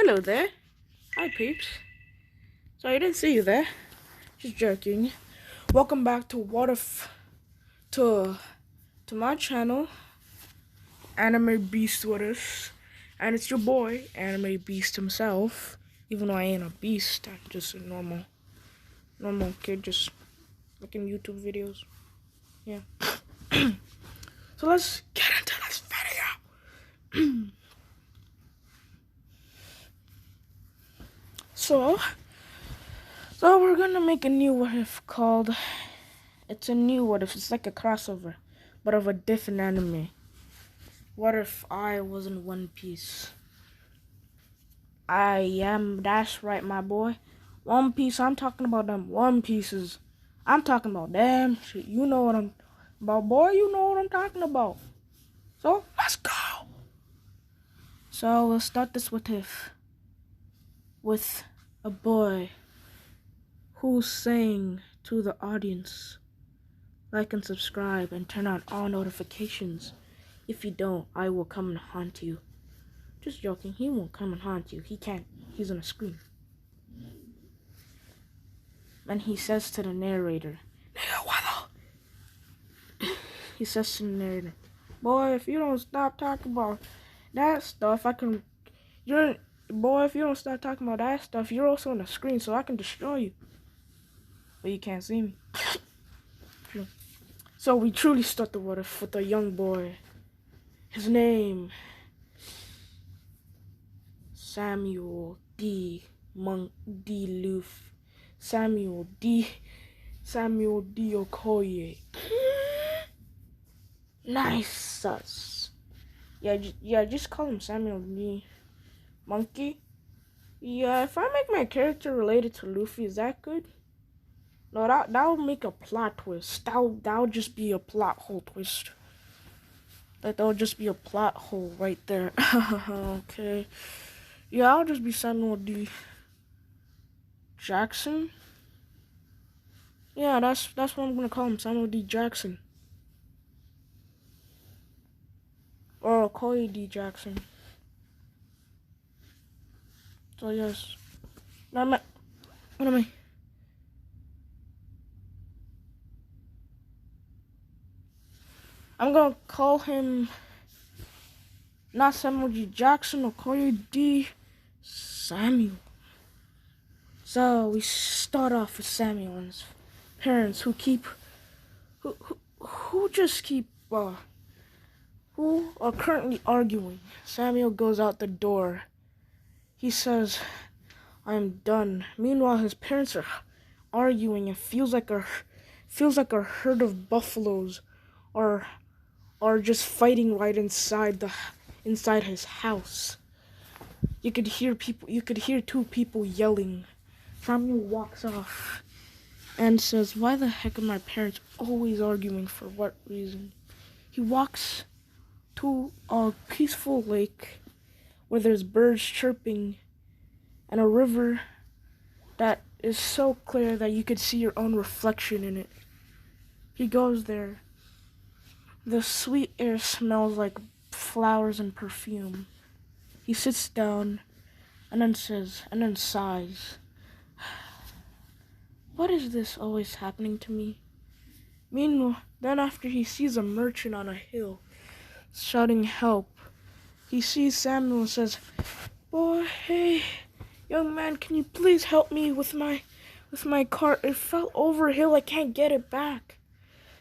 Hello there. Hi, peeps. Sorry, I didn't see you there. Just joking. Welcome back to to my channel, Anime Beast with us, and it's your boy, Anime Beast himself. Even though I ain't a beast, I'm just a normal kid, just making YouTube videos. Yeah. So let's get into this video. So we're gonna make a new what if called. It's a new what if. It's like a crossover, but of a different anime. What if I was in One Piece? I am. That's right, my boy. One Piece. I'm talking about them One Pieces. I'm talking about them shit. You know what I'm about, boy. You know what I'm talking about. So let's go. So we'll start this with a boy who's saying to the audience, like and subscribe and turn on all notifications. If you don't, I will come and haunt you. Just joking, he won't come and haunt you. He can't. He's on a screen. And he says to the narrator, he says to the narrator, boy, if you don't stop talking about that stuff, if you don't stop talking about that stuff, you're also on the screen, so I can destroy you. But you can't see me. So we truly start the what if with a young boy. His name, Samuel D. Samuel D. Okoye. Nice sus. Yeah, just call him Samuel D. Monkey. Yeah, if I make my character related to Luffy, is that good? No, that would make a plot twist. That would just be a plot hole twist. That would just be a plot hole right there. Okay. Yeah, I'll just be Samuel D. Jackson. Yeah, that's what I'm gonna call him, Samuel D. Jackson. Or Okoye D. Jackson. So yes. What am I? I'm gonna call him not Samuel D. Jackson, Okoye D. Samuel. So we start off with Samuel and his parents who are currently arguing. Samuel goes out the door. He says, I am done. Meanwhile, his parents are arguing. It feels like a herd of buffaloes are just fighting right inside his house. You could hear two people yelling. Samuel walks off and says, why the heck are my parents always arguing? For what reason? He walks to a peaceful lake where there's birds chirping and a river that is so clear that you could see your own reflection in it. He goes there. The sweet air smells like flowers and perfume. He sits down and then sighs. What is this always happening to me? Meanwhile, then after he sees a merchant on a hill shouting help, he sees Samuel and says, boy, hey, young man, can you please help me with my cart? It fell over a hill, I can't get it back.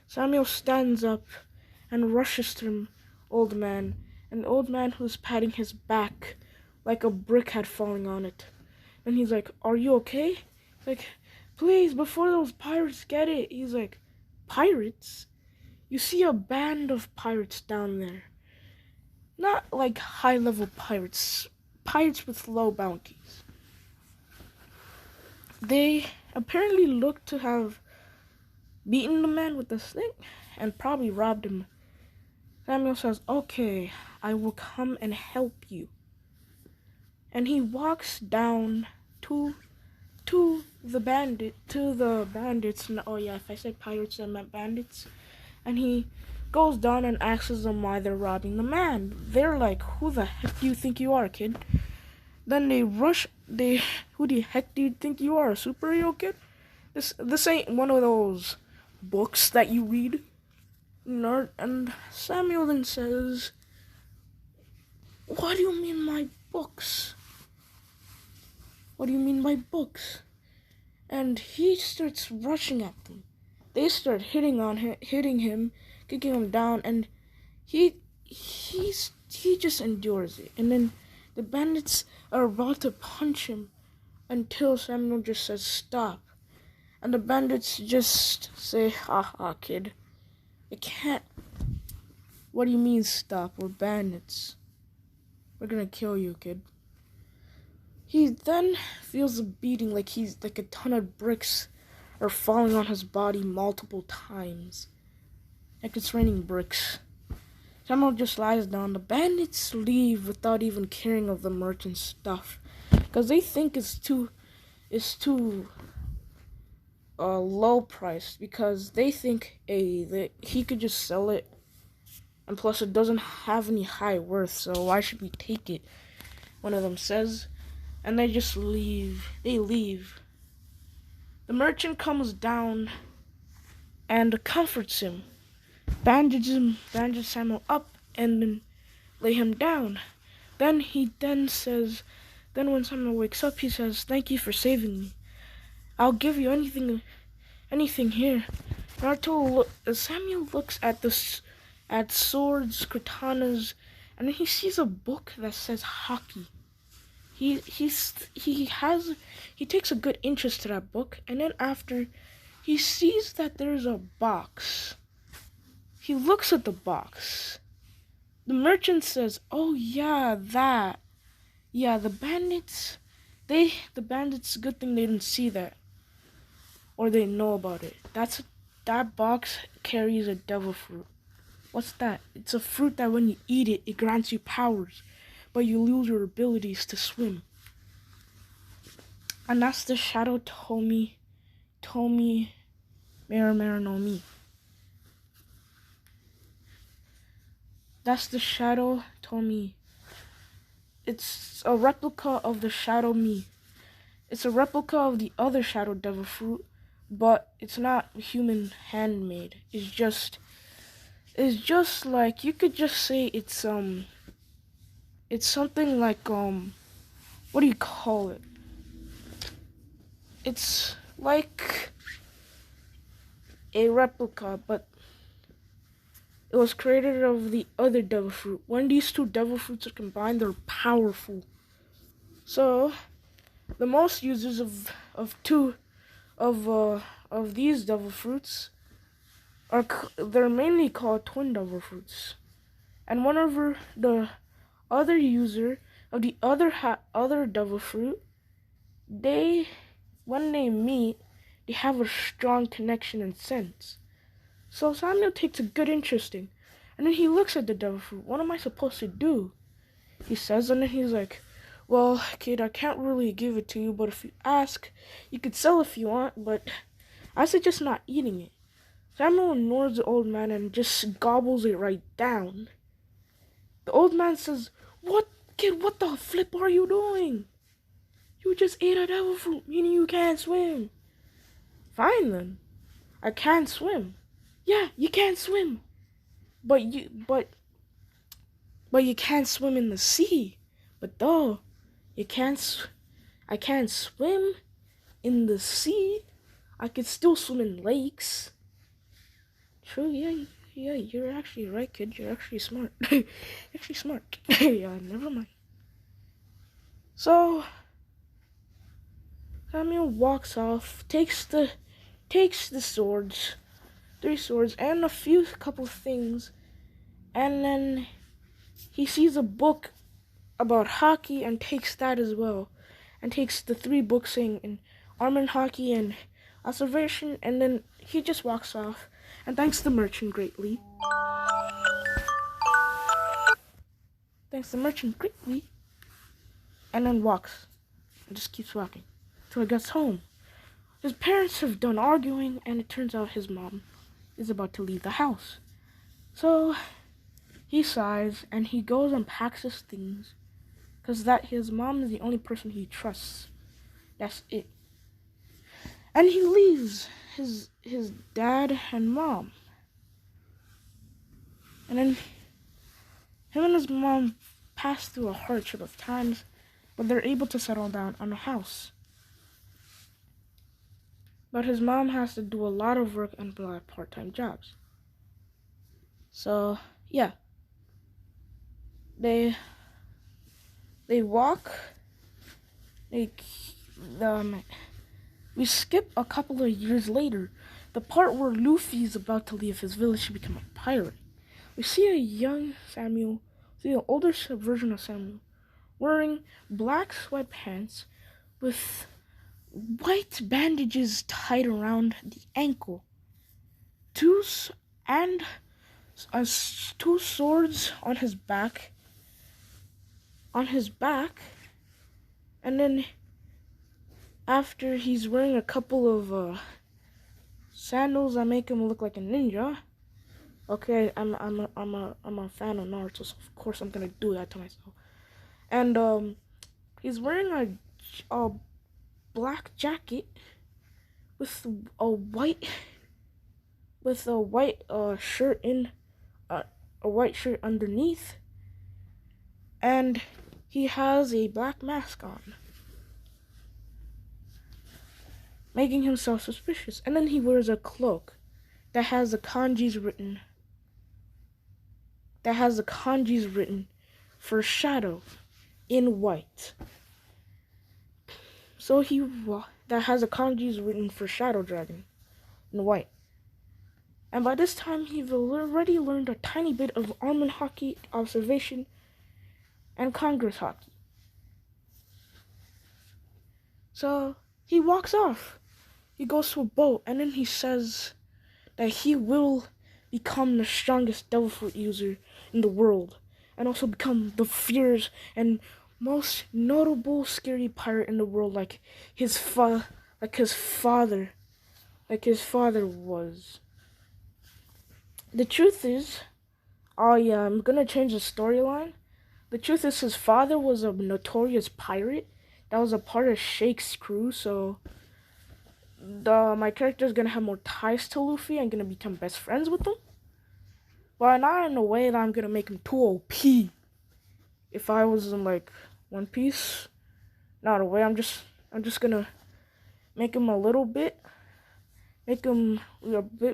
Samuel stands up and rushes to the old man, an old man who's patting his back like a brick had falling on it. And he's like, are you okay? Like, please, before those pirates get it. He's like, pirates? You see a band of pirates down there. Not like high-level pirates. Pirates with low bounties. They apparently look to have beaten the man with the stick and probably robbed him. Samuel says, okay, I will come and help you. And he walks down to the bandits. Oh yeah, if I said pirates, I meant bandits. And he goes down and asks them why they're robbing the man. They're like, who the heck do you think you are, kid? Then they rush. Who the heck do you think you are, a superhero kid? This ain't one of those books that you read. Nerd. And Samuel then says, "What do you mean my books? What do you mean by books?" And he starts rushing at them. They start hitting him, kicking him down, and he just endures it. And then the bandits are about to punch him until Samuel just says stop. And the bandits just say, "Ha ha, kid. It can't. What do you mean stop? We're bandits. We're gonna kill you, kid." He then feels a beating like a ton of bricks are falling on his body multiple times. Like it's raining bricks. Samuel just lies down. The bandits leave without even caring of the merchant's stuff, because they think it's too low priced, because they think that he could just sell it, and plus it doesn't have any high worth, so why should we take it? One of them says. And they just leave. They leave. The merchant comes down and comforts him, bandages Samuel up, and then lay him down. Then when Samuel wakes up, he says, "Thank you for saving me. I'll give you anything here." Samuel looks at swords, katanas, and then he sees a book that says hockey. He takes a good interest to that book, and then after he sees that there's a box. He looks at the box. The merchant says, "Oh yeah, that. Yeah, the bandits, good thing they didn't see that. Or they know about it. That box carries a devil fruit." "What's that?" "It's a fruit that when you eat it, it grants you powers, but you lose your abilities to swim." And that's the shadow Tomi Mera no Mi. That's the shadow Tomi. It's a replica of the shadow Mi. It's a replica of the other shadow devil fruit, but it's not human handmade. It's just like, you could just say it's something like, what do you call it? It's like a replica, but it was created of the other devil fruit. When these two devil fruits are combined, they're powerful. So the most users of these devil fruits they're mainly called twin devil fruits. And whenever the other user of the other devil fruit, when they meet, they have a strong connection and sense. So Samuel takes a good interest in, and then he looks at the devil fruit. "What am I supposed to do?" he says, and then he's like, "Well, kid, I can't really give it to you, but if you ask, you could sell if you want, but I suggest not eating it." Samuel ignores the old man and just gobbles it right down. The old man says, "What, kid, what the flip are you doing? You just ate a devil fruit, meaning you can't swim." "Fine then. I can't swim." "Yeah, you can't swim. But you can't swim in the sea." "But though, I can't swim in the sea. I could still swim in lakes." "True, yeah, you're actually right, kid. You're actually smart." Actually smart. Yeah, never mind. So Samuel walks off, takes the swords, 3 swords, and a couple things, and then he sees a book about hockey and takes that as well, and takes the 3 books in armor and hockey and observation, and then he just walks off and thanks the merchant greatly. And then walks and just keeps walking till he gets home. His parents have done arguing, and it turns out his mom is about to leave the house. So he sighs and he goes and packs his things, because that his mom is the only person he trusts. That's it. And he leaves his dad and mom. And then him and his mom pass through a hardship of times, but they're able to settle down on a house. But his mom has to do a lot of work and a lot of part-time jobs. So, yeah. They walk. We skip a couple of years later, the part where Luffy is about to leave his village to become a pirate. We see a young Samuel, an older version of Samuel, wearing black sweatpants with white bandages tied around the ankle, two swords on his back, and then after he's wearing a couple of sandals that make him look like a ninja. Okay, I'm a fan of Naruto, so of course I'm gonna do that to myself. And he's wearing a black jacket with a white shirt a white shirt underneath, and he has a black mask on, making himself suspicious. And then he wears a cloak that has the kanjis written for shadow in white. So that has the kanjis written for Shadow Dragon in white. And by this time, he's already learned a tiny bit of Armin Haki, observation, and Congress Haki. So he walks off. He goes to a boat, and then he says that he will become the strongest devil fruit user in the world, and also become the fierce and most notable scary pirate in the world, like his father was. The truth is, I'm gonna change the storyline. The truth is, his father was a notorious pirate that was a part of Shake's crew, so my character is gonna have more ties to Luffy and gonna become best friends with him. But not in a way that I'm gonna make him too OP. If I was in like One Piece, not a way. I'm just gonna make him a bit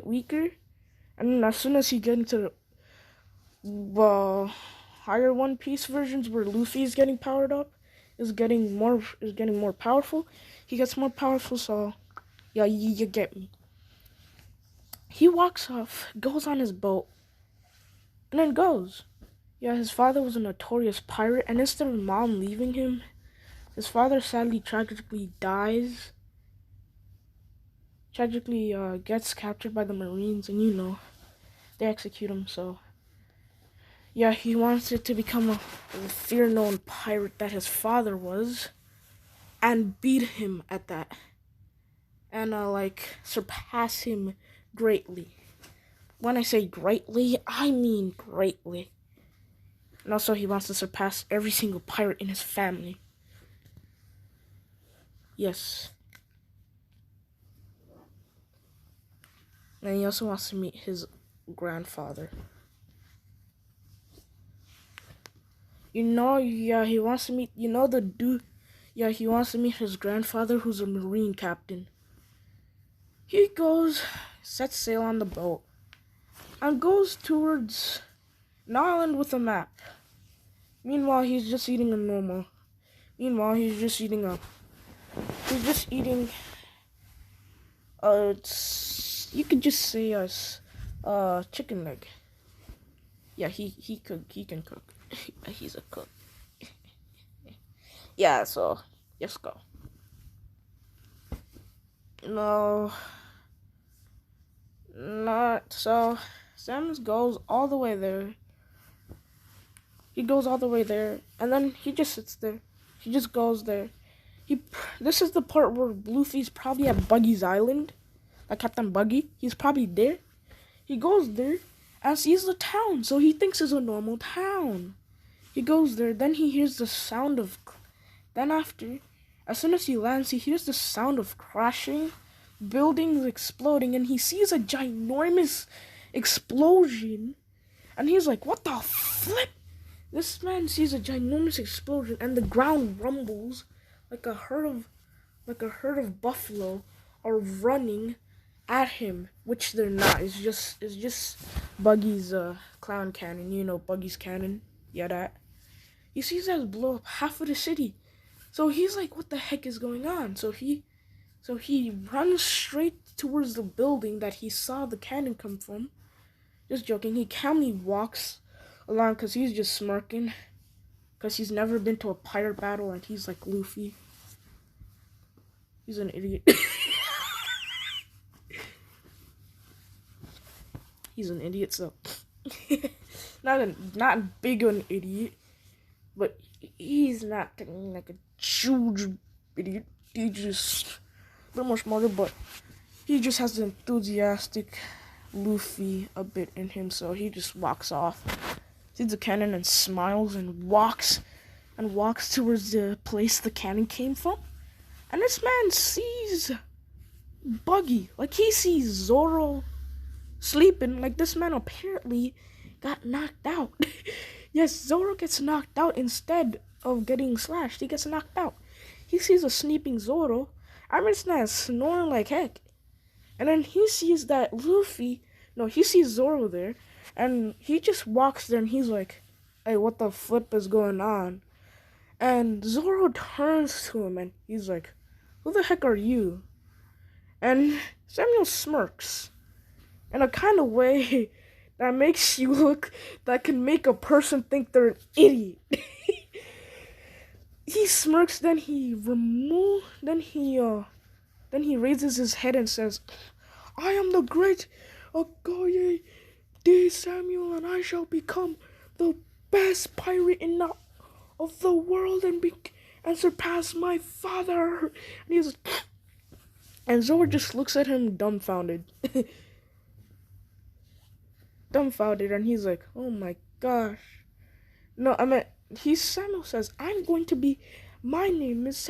weaker, and then as soon as he gets into the higher One Piece versions where Luffy is getting powered up, is getting more powerful. He gets more powerful, so yeah, you get me. He walks off, goes on his boat, and then goes. Yeah, his father was a notorious pirate, and instead of mom leaving him, his father sadly tragically dies. Gets captured by the Marines, and they execute him. So yeah, he wants it to become a fear-known pirate that his father was, and beat him at that, and surpass him greatly. When I say greatly, I mean greatly. And also, he wants to surpass every single pirate in his family. Yes. And he also wants to meet his grandfather. He wants to meet, he wants to meet his grandfather, who's a Marine captain. He goes, sets sail on the boat, and goes towards an island with a map. Meanwhile, he's just eating you could just say chicken leg. Yeah, he can cook. He's a cook. Yeah, so let's go. No, not so. Samus goes all the way there. He goes all the way there, and then he just sits there. He just goes there. This is the part where Luffy's probably at Buggy's Island, like Captain Buggy. He's probably there. He goes there and sees the town, so he thinks it's a normal town. He goes there, then he hears the sound of... Then after, as soon as he lands, he hears the sound of crashing, buildings exploding, and he sees a ginormous explosion. And he's like, what the flip? This man sees a ginormous explosion, and the ground rumbles like a herd of buffalo are running at him, which they're not. It's just Buggy's clown cannon. You know, Buggy's cannon. Yeah, that. He sees that blow up half of the city. So he's like, what the heck is going on? So he runs straight towards the building that he saw the cannon come from. Just joking. He calmly walks along because he's just smirking. Because he's never been to a pirate battle and he's like Luffy. He's an idiot. He's an idiot, so... not big an idiot. But he's not like a huge idiot. He's just a little more smarter, but he just has the enthusiastic Luffy a bit in him, so he just walks off, sees the cannon and smiles and walks towards the place the cannon came from. And this man sees Buggy, like he sees Zoro sleeping, like this man apparently got knocked out. Yes, Zoro gets knocked out instead of getting slashed. He gets knocked out. He sees a sleeping Zoro. I mean, this man snoring like heck. And then he sees that he sees Zoro there, and he just walks there and he's like, hey, what the flip is going on? And Zoro turns to him and he's like, who the heck are you? And Samuel smirks in a kind of way that makes you look, that can make a person think they're an idiot. He smirks, then he raises his head and says, I am the great Okoye de Samuel, and I shall become the best pirate of the world and surpass my father. And Zoro just looks at him dumbfounded. And he's like, oh my gosh. No, I mean, Samuel says, my name is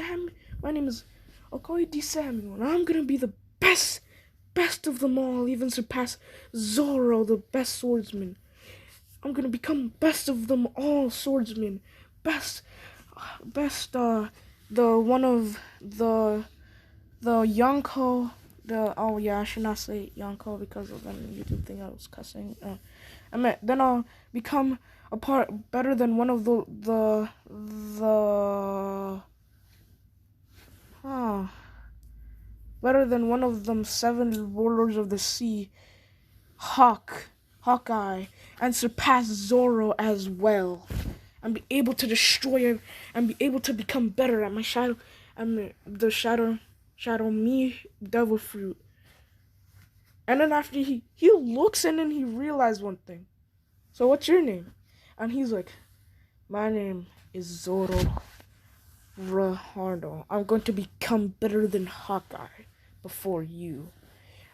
Okoye de Samuel, and I'm gonna be the best of them all, even surpass Zoro, the best swordsman. I'm gonna become best of them all swordsmen. The Yonko, I should not say Yonko because of the YouTube thing I was cussing. Then I'll become better than one of better than one of them 7 warlords of the sea, Hawkeye, and surpass Zoro as well, and be able to destroy him, and be able to become better at my shadow, me devil fruit. And then after he looks and then he realized one thing. So what's your name? And he's like, my name is Zoro Rahardo. I'm going to become better than Hawkeye before you.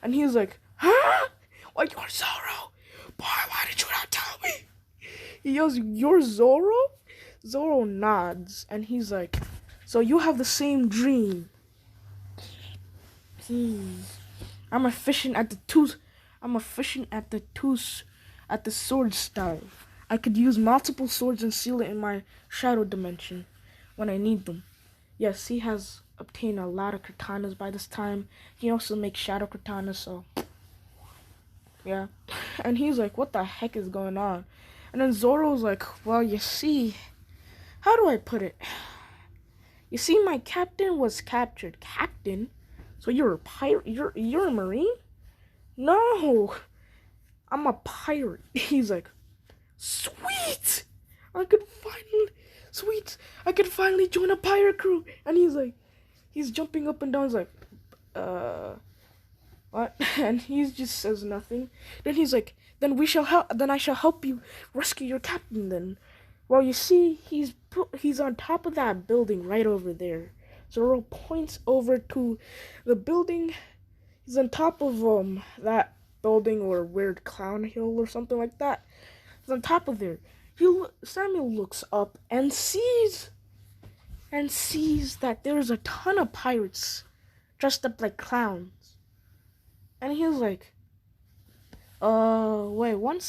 And he's like, huh? Well, you're Zoro? Boy, why did you not tell me? He yells, you're Zoro? Zoro nods, and he's like, so you have the same dream. I'm efficient at the sword style. I could use multiple swords and seal it in my shadow dimension when I need them. Yes, he has obtained a lot of katanas by this time. He also makes shadow katanas, so yeah. And he's like, what the heck is going on? And then Zoro's like, well, you see, how do I put it? You see, my captain was captured. Captain? So you're a pirate? You're a marine? No, I'm a pirate. He's like, sweet! I could finally join a pirate crew. And he's jumping up and down. He's like, what? And he just says nothing. Then he's like, then I shall help you rescue your captain then. Well, you see, he's on top of that building right over there. Zoro points over to the building. He's on top of that building or weird clown hill or something like that. He's on top of there. Samuel looks up and sees that there's a ton of pirates dressed up like clowns. And he was like, wait, one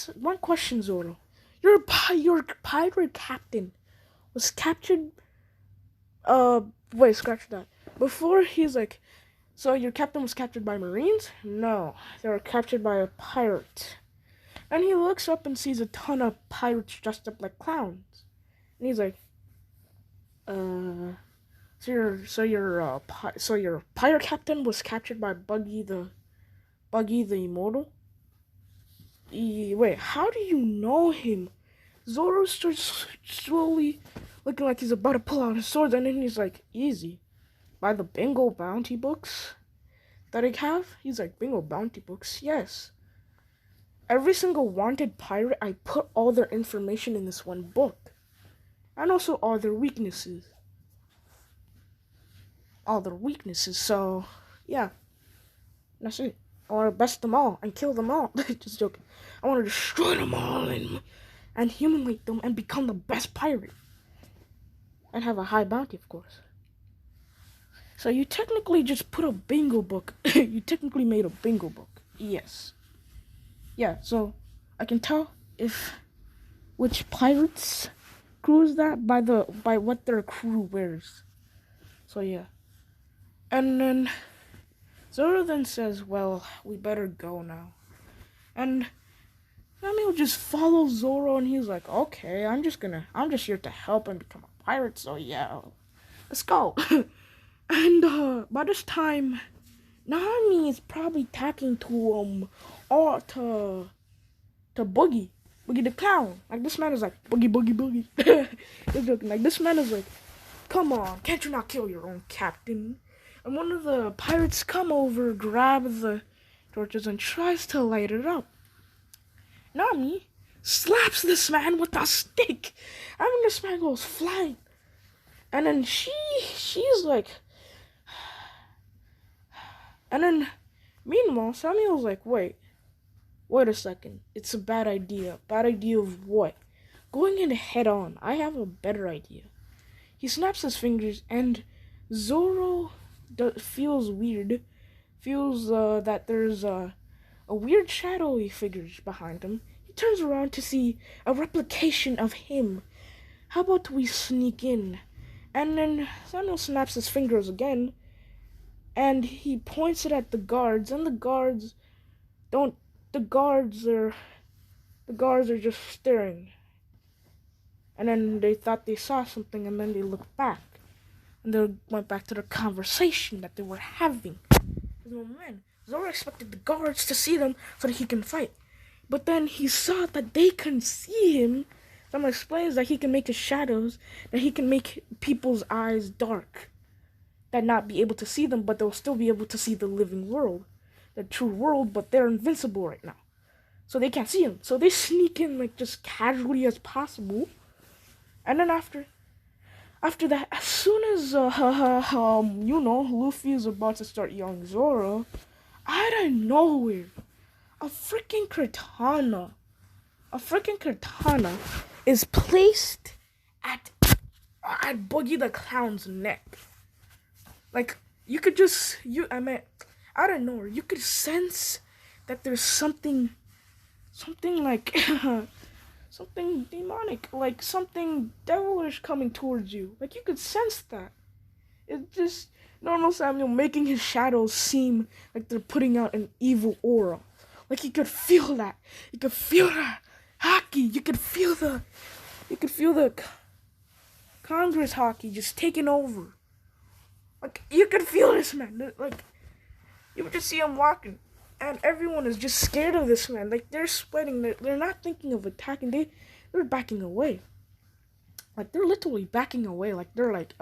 question, Zoro. Your pirate captain was captured, wait, scratch that. Before, he's like, so your captain was captured by Marines? No, they were captured by a pirate. And he looks up and sees a ton of pirates dressed up like clowns. And he's like, so your pirate captain was captured by Buggy the Immortal? Wait, how do you know him? Zoro starts slowly looking like he's about to pull out his sword, and then he's like, easy. By the Bingo Bounty books that I have? He's like, Bingo Bounty books? Yes. Every single wanted pirate, I put all their information in this one book. And also all their weaknesses. So, yeah. That's it. I want to best them all and kill them all. Just joking. I want to destroy them all and humiliate them and become the best pirate. And have a high bounty, of course. So you technically just put a bingo book. You technically made a bingo book. Yes. Yeah, so I can tell which pirates crew is that by what their crew wears. So yeah. And then Zoro then says, well, we better go now. And Samuel just follows Zoro, and he's like, okay, I'm just here to help and become a pirate, so yeah, let's go. And by this time, Nami is probably talking to Boogie the clown. Like, this man is like, Boogie. He's joking. Like, this man is like, come on, can't you not kill your own captain? And one of the pirates come over, grabs the torches, and tries to light it up. Nami slaps this man with a stick. I mean, this man goes flying. And then she's like... And then, meanwhile, Samuel's like, wait a second. It's a bad idea. Bad idea of what? Going in head on. I have a better idea. He snaps his fingers, and Zoro feels weird. Feels that there's a weird shadowy figure behind him. He turns around to see a replication of him. How about we sneak in? And then Samuel snaps his fingers again, and he points it at the guards, and the guards are just staring. And then they thought they saw something, and then they looked back. And they went back to the conversation that they were having. Oh man, Zoro expected the guards to see them so that he can fight. But then he saw that they couldn't see him. Someone explains that he can make his shadows, that he can make people's eyes dark. That not be able to see them, but they'll still be able to see the living world. The true world, but they're invincible right now. So they can't see him. So they sneak in like just casually as possible. And then after that, as soon as Luffy is about to start yelling Zoro, out of nowhere, a freaking katana is placed at Boogie the Clown's neck. Like, you could just out of nowhere, you could sense that there's something like something demonic, like something devilish coming towards you. Like, you could sense that. It's just normal Samuel making his shadows seem like they're putting out an evil aura. Like, you could feel that. You could feel that haki. You could feel the Congress haki just taking over. Like, you could feel this man. Like, you would just see him walking. And everyone is just scared of this man. Like, they're sweating. They're not thinking of attacking. They're backing away. Like, they're literally backing away. Like, they're like,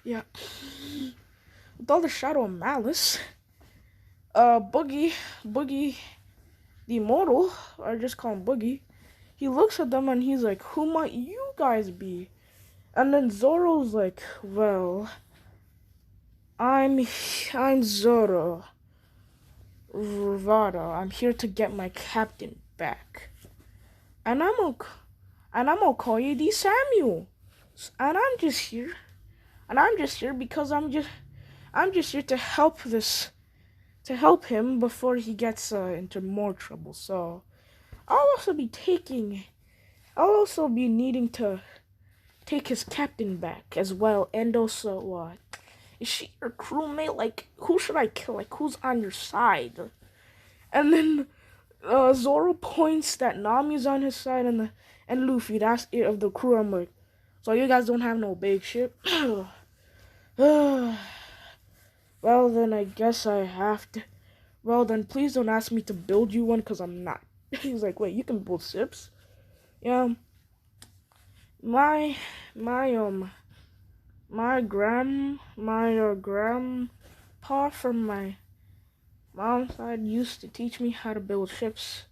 yeah. With all the shadow of malice, Boogie, the Immortal, I just call him Boogie, he looks at them and he's like, who might you guys be? And then Zoro's like, well, I'm Zoro Rivada. I'm here to get my captain back. and I'm gonna call you the Samuel, and I'm just here because I'm just here to help him before he gets into more trouble. So I'll also be taking I'll also be needing to take his captain back as well, and also is she your crewmate? Like, who should I kill? Like, who's on your side? And then Zoro points that Nami's on his side, and Luffy, that's it of the crew. I'm like, so you guys don't have no big ship? Well, then I guess I have to. Well, then please don't ask me to build you one, because I'm not. He's like, wait, you can build ships? Yeah. My, my, um, my grandpa from my mom's side used to teach me how to build ships.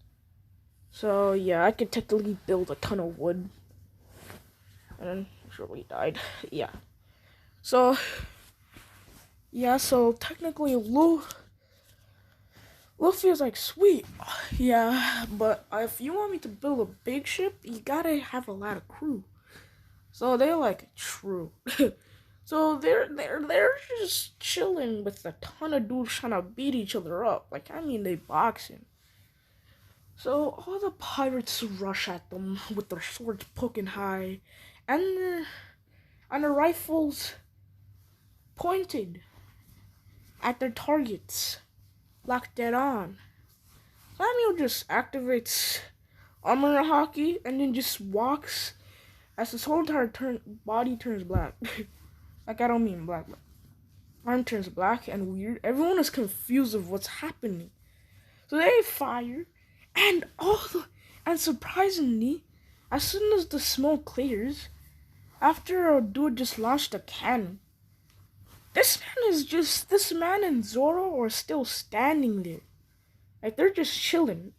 So, yeah, I could technically build a ton of wood. And then, surely died. Yeah. So, yeah, so technically, Luffy is like, sweet. Yeah, but if you want me to build a big ship, you gotta have a lot of crew. So they're like, true. So they're just chilling with a ton of dudes trying to beat each other up. Like, I mean, they boxing. So all the pirates rush at them with their swords poking high, and the rifles pointed at their targets, locked dead on. Samuel just activates armor hockey and then just walks as his whole entire body turns black. Like, I don't mean black, but arm turns black and weird. Everyone is confused of what's happening. So they fire, and surprisingly, as soon as the smoke clears, after a dude just launched a cannon, this man and Zoro are still standing there. Like, they're just chilling.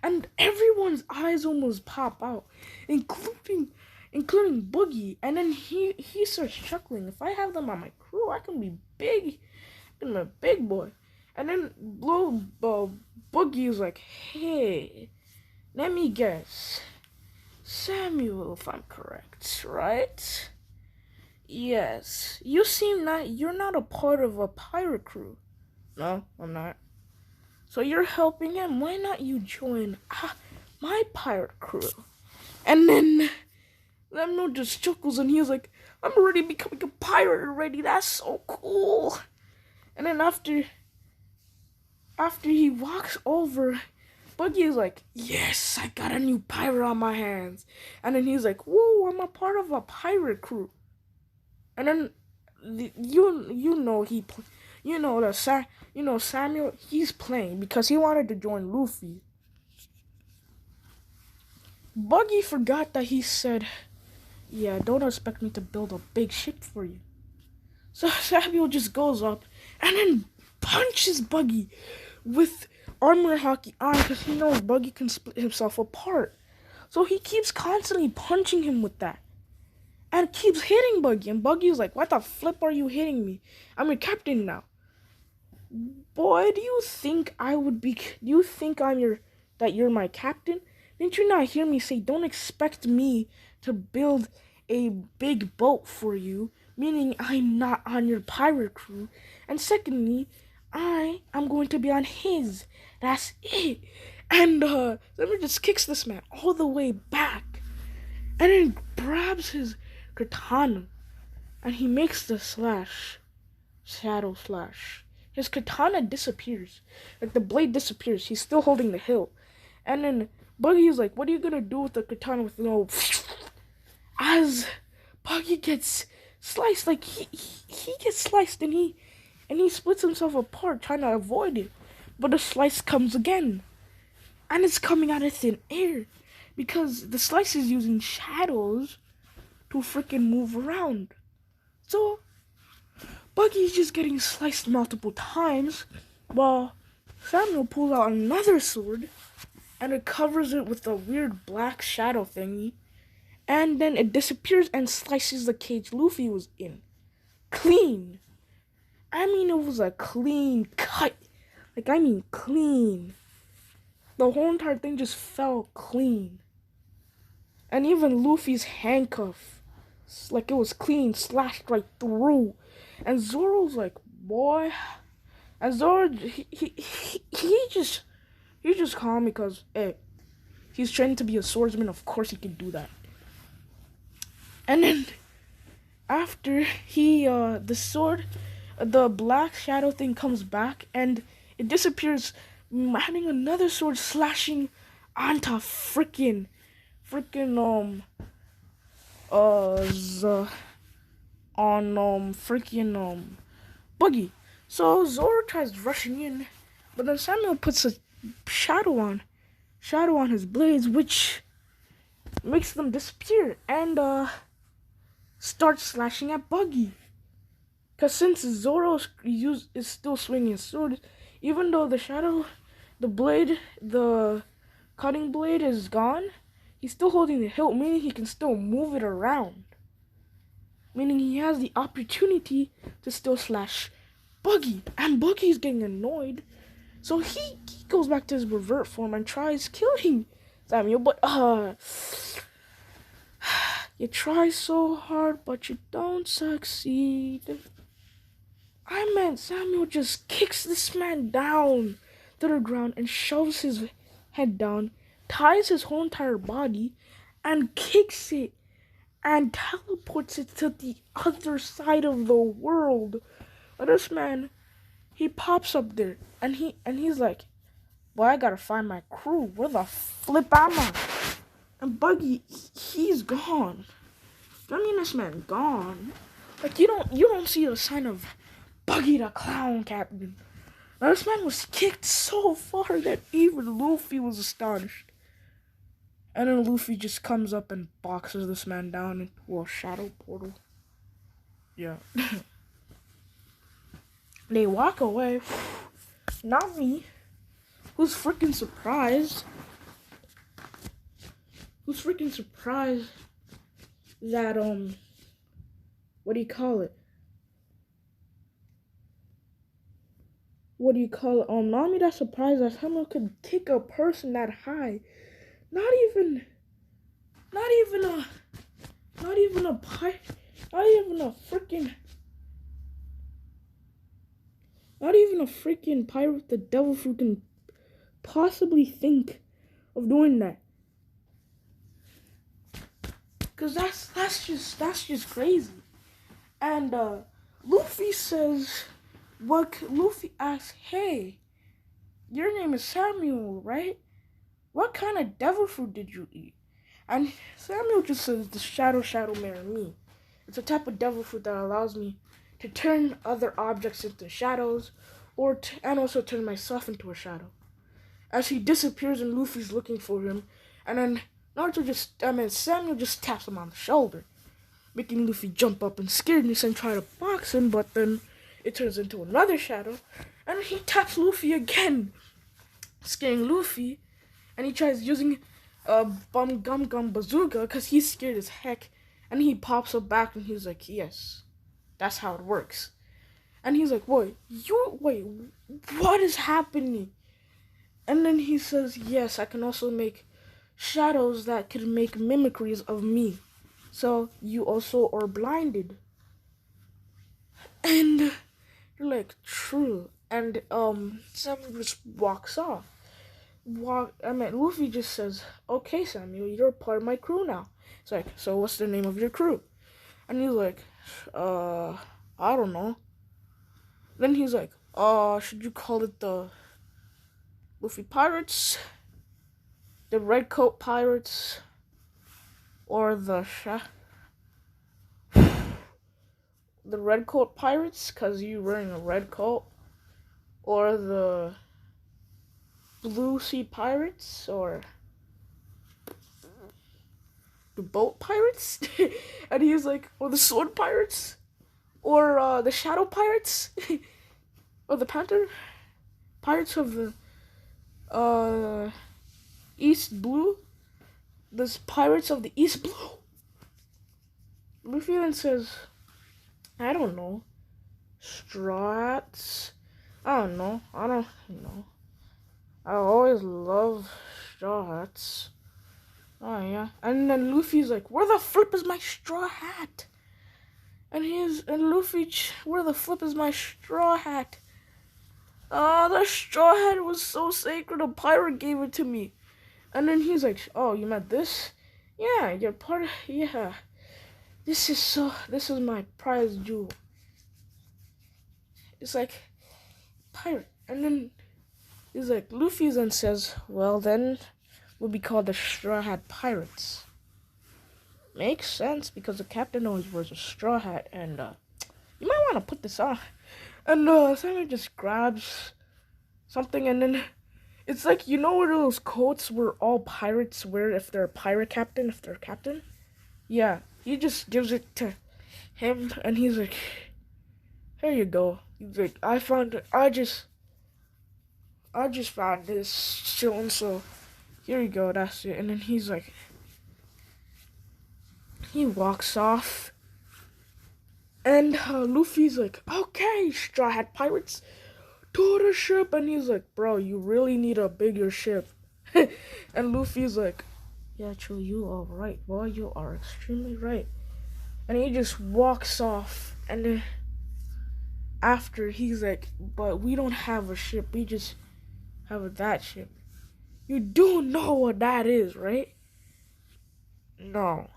And everyone's eyes almost pop out, including Boogie. And then he starts chuckling. If I have them on my crew, I can be big. I'm a big boy. And then Boogie is like, hey, let me guess. Samuel, if I'm correct, right? Yes. You're not a part of a pirate crew. No, I'm not. So you're helping him. Why not you join my pirate crew? And then Lemno just chuckles and he's like, I'm already becoming a pirate already. That's so cool. And then after he walks over, Buggy is like, yes, I got a new pirate on my hands. And then he's like, whoa, I'm a part of a pirate crew. And then Samuel, he's playing because he wanted to join Luffy. Buggy forgot that he said, yeah, don't expect me to build a big ship for you. So Samuel just goes up and then punches Buggy with armor hockey on because he knows Buggy can split himself apart. So he keeps constantly punching him with that. And keeps hitting Buggy. And Buggy's like, what the flip are you hitting me? I'm your captain now. Boy, do you think that you're my captain? Didn't you not hear me say, don't expect me to build a big boat for you, meaning I'm not on your pirate crew. And secondly, I am going to be on his. That's it. And Zimmer just kicks this man all the way back and then grabs his katana and he makes the shadow slash. His katana disappears. Like, the blade disappears. He's still holding the hilt. And then Buggy is like, what are you gonna do with the katana with no... As Buggy gets sliced, like, he gets sliced and he splits himself apart trying to avoid it. But the slice comes again. And it's coming out of thin air. Because the slice is using shadows to freaking move around. So Buggy's just getting sliced multiple times while Samuel pulls out another sword and it covers it with a weird black shadow thingy, and then it disappears and slices the cage Luffy was in. Clean. I mean, it was a clean cut. Like, I mean clean. The whole entire thing just fell clean. And even Luffy's handcuff, like it was clean, slashed right through. And Zoro's like, boy. And Zoro, he just calm because, hey, he's training to be a swordsman. Of course he can do that. And then after the sword, the black shadow thing comes back and it disappears, having another sword slashing onto freaking Buggy. So Zoro tries rushing in, but then Samuel puts a shadow on his blades, which makes them disappear and starts slashing at Buggy. Cause since Zoro is still swinging his sword, even though the cutting blade is gone, he's still holding the hilt, meaning he can still move it around. Meaning he has the opportunity to still slash Buggy, and Buggy's getting annoyed, so he goes back to his revert form and tries killing Samuel, but you try so hard, but you don't succeed. Samuel just kicks this man down to the ground and shoves his head down, ties his whole entire body, and kicks it and teleports it to the other side of the world. But this man, he pops up there and he's like, boy, I gotta find my crew. Where the flip am I? And Buggy, he's gone. I mean, this man gone. Like you don't see a sign of Buggy the Clown Captain. Now, this man was kicked so far that even Luffy was astonished. And then Luffy just comes up and boxes this man down into a shadow portal. Yeah. They walk away. Nami, who's freaking surprised that what do you call it? Nami that's surprised that someone could kick a person that high. Not even a freaking pirate the devil fruit can possibly think of doing that. Cause that's just crazy. And Luffy asks, hey, your name is Samuel, right? What kind of devil fruit did you eat? And Samuel just says, the shadow mirror me. It's a type of devil fruit that allows me to turn other objects into shadows, and also turn myself into a shadow. As he disappears and Luffy's looking for him, and then Samuel just taps him on the shoulder, making Luffy jump up in scaredness and try to box him, but then it turns into another shadow, and he taps Luffy again, scaring Luffy, and he tries using a Bum Gum Gum Bazooka because he's scared as heck, and he pops up back and he's like, yes, that's how it works. And he's like, wait, what is happening? And then he says, yes, I can also make shadows that could make mimicries of me. So you also are blinded. And you're like, true. And Samuel just walks off. Luffy just says, okay, Samuel, you're part of my crew now. It's like, so what's the name of your crew? And he's like, I don't know. Then he's like, should you call it the Luffy Pirates, the Red Coat Pirates, or the Red Coat Pirates, because you're wearing a red coat, or the Blue Sea Pirates, or the Boat Pirates? And he's like, or the Sword Pirates, or the Shadow Pirates, or the Panther Pirates of the East Blue, the Pirates of the East Blue. Luffy then says, I don't know, Strats. I don't know. I always love Straw Hats. Oh yeah. And then Luffy's like, where the flip is my straw hat? And Luffy, where the flip is my straw hat? Oh, the straw hat was so sacred. A pirate gave it to me. And then he's like, oh, you meant this? Yeah, you're part of, yeah. This is my prize jewel. It's like, pirate. And then he's like, Luffy then says, well then, we'll be called the Straw Hat Pirates. Makes sense, because the captain always wears a straw hat, and, you might want to put this on. And, Simon just grabs something, and then it's like, you know what those coats where all pirates wear if they're a pirate captain, if they're a captain? Yeah, he just gives it to him, and he's like, here you go. He's like, I just found this chilling, so here you go, that's it. And then he's like, he walks off, and Luffy's like, okay, Straw Hat Pirates, to the ship. And he's like, bro, you really need a bigger ship. And Luffy's like, yeah, true, you are right, boy, you are extremely right. And he just walks off, and then after he's like, but we don't have a ship, we just have that ship. You do know what that is, right? No.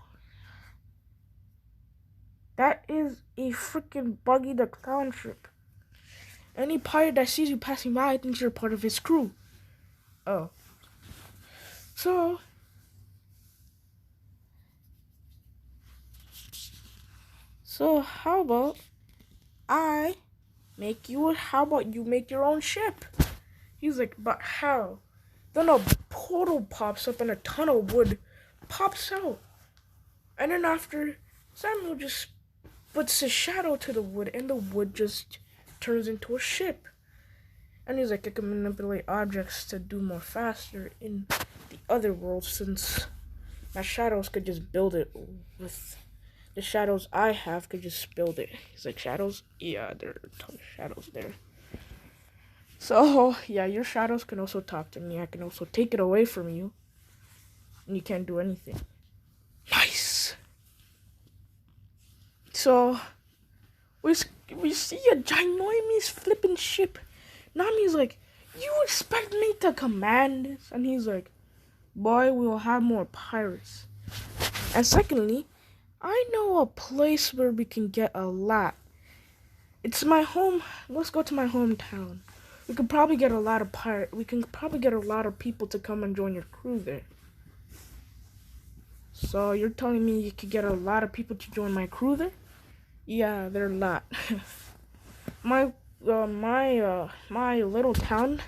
That is a freaking Buggy the Clown ship. Any pirate that sees you passing by thinks you're part of his crew. Oh. So how about how about you make your own ship? He's like, but how? Then a portal pops up and a ton of wood pops out. And then after, Samuel just puts his shadow to the wood, and the wood just turns into a ship. And he's like, I can manipulate objects to do more faster in the other world, since my shadows could just build it with the shadows I have could just build it. He's like, shadows? Yeah, there are a ton of shadows there. So, yeah, your shadows can also talk to me. I can also take it away from you, and you can't do anything. Nice! So, we see a ginormous flipping ship. Nami's like, you expect me to command this? And he's like, boy, we'll have more pirates. And secondly, I know a place where we can get a lot. It's my home. Let's go to my hometown. We could probably get a lot of We can probably get a lot of people to come and join your crew there. So you're telling me you could get a lot of people to join my crew there? Yeah, they're a lot. my little town,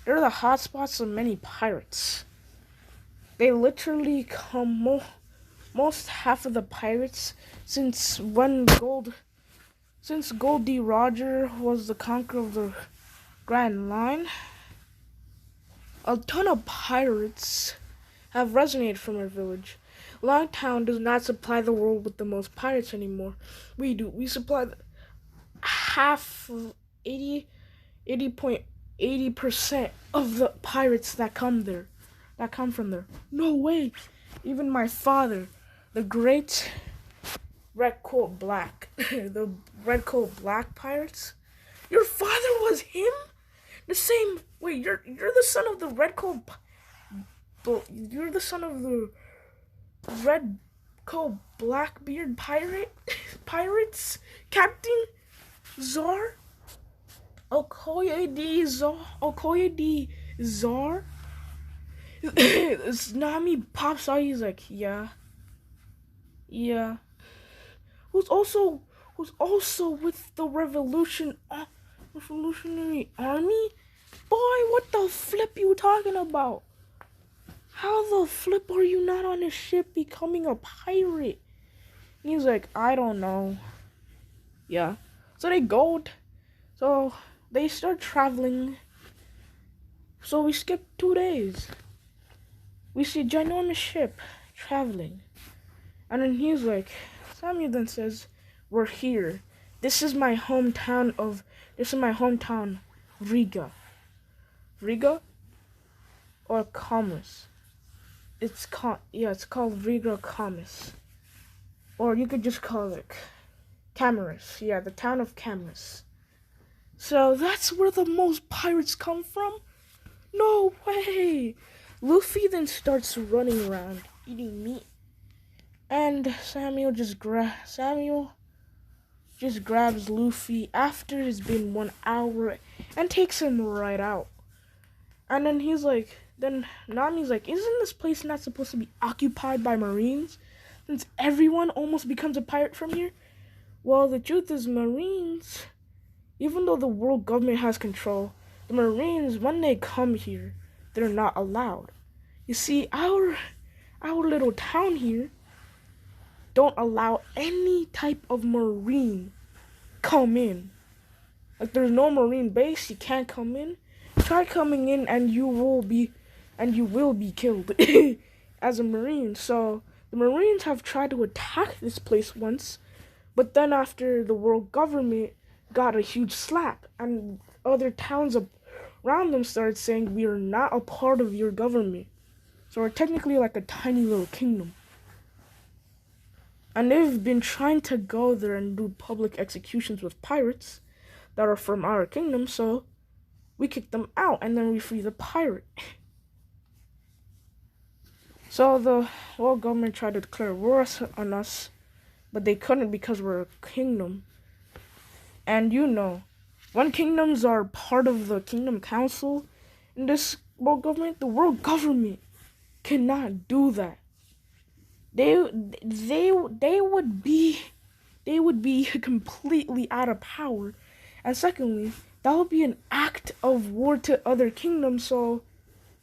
they're the hotspots of many pirates. They literally come most half of the pirates since Goldie Roger was the conqueror of the Grand Line. A ton of pirates have resonated from our village. Longtown does not supply the world with the most pirates anymore. We do. We supply half of 80.80% of the pirates that come from there. No way. Even my father, the great Red Coat Black, the Red Coat Black pirates. Your father was him? The same. Wait, you're the son of the Red Coat. You're the son of the Red Coat Blackbeard pirates Captain Zar. Okoye D. Zar. Nami pops out. He's like, yeah. Who's also with the Revolutionary Army? Boy, what the flip you talking about? How the flip are you not on a ship becoming a pirate? And he's like, I don't know. Yeah. So they start traveling. So we skip 2 days. We see a ginormous ship traveling. And then he's like, Samuel then says, we're here. This is my hometown, Riga. Riga or Commerce? it's called Riga Camus. Or you could just call it Camarus. Yeah, the town of Camarus. So that's where the most pirates come from? No way! Luffy then starts running around, eating meat. And Samuel just grabs Luffy after it's been 1 hour and takes him right out. And then Nami's like, isn't this place not supposed to be occupied by Marines? Since everyone almost becomes a pirate from here? Well, the truth is Marines, even though the world government has control, the Marines, when they come here, they're not allowed. You see, our little town here don't allow any type of Marine come in. Like, there's no Marine base, you can't come in. Try coming in and you will be killed as a Marine. So the Marines have tried to attack this place once, but then after the world government got a huge slap and other towns around them started saying, we are not a part of your government. So we're technically like a tiny little kingdom. And they've been trying to go there and do public executions with pirates that are from our kingdom, so we kick them out and then we free the pirate. So the world government tried to declare war on us, but they couldn't because we're a kingdom. And when kingdoms are part of the kingdom council in this world government, the world government cannot do that. They would be completely out of power. And secondly, that would be an act of war to other kingdoms, so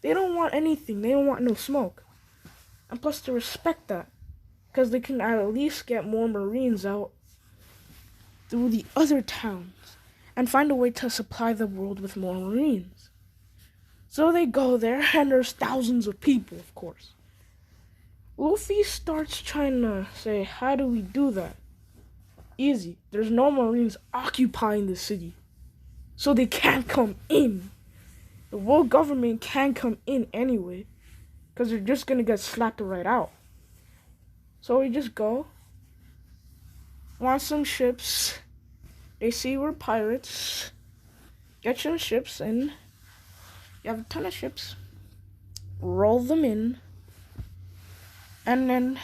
they don't want anything. They don't want no smoke. And plus, to respect that, because they can at least get more Marines out through the other towns and find a way to supply the world with more Marines. So they go there, and there's thousands of people, of course. Luffy starts trying to say, how do we do that? Easy. There's no Marines occupying the city, so they can't come in. The world government can't come in anyway, because they're just going to get slapped right out. So we just go, want some ships, they see we're pirates, get some ships in, you have a ton of ships, roll them in, and then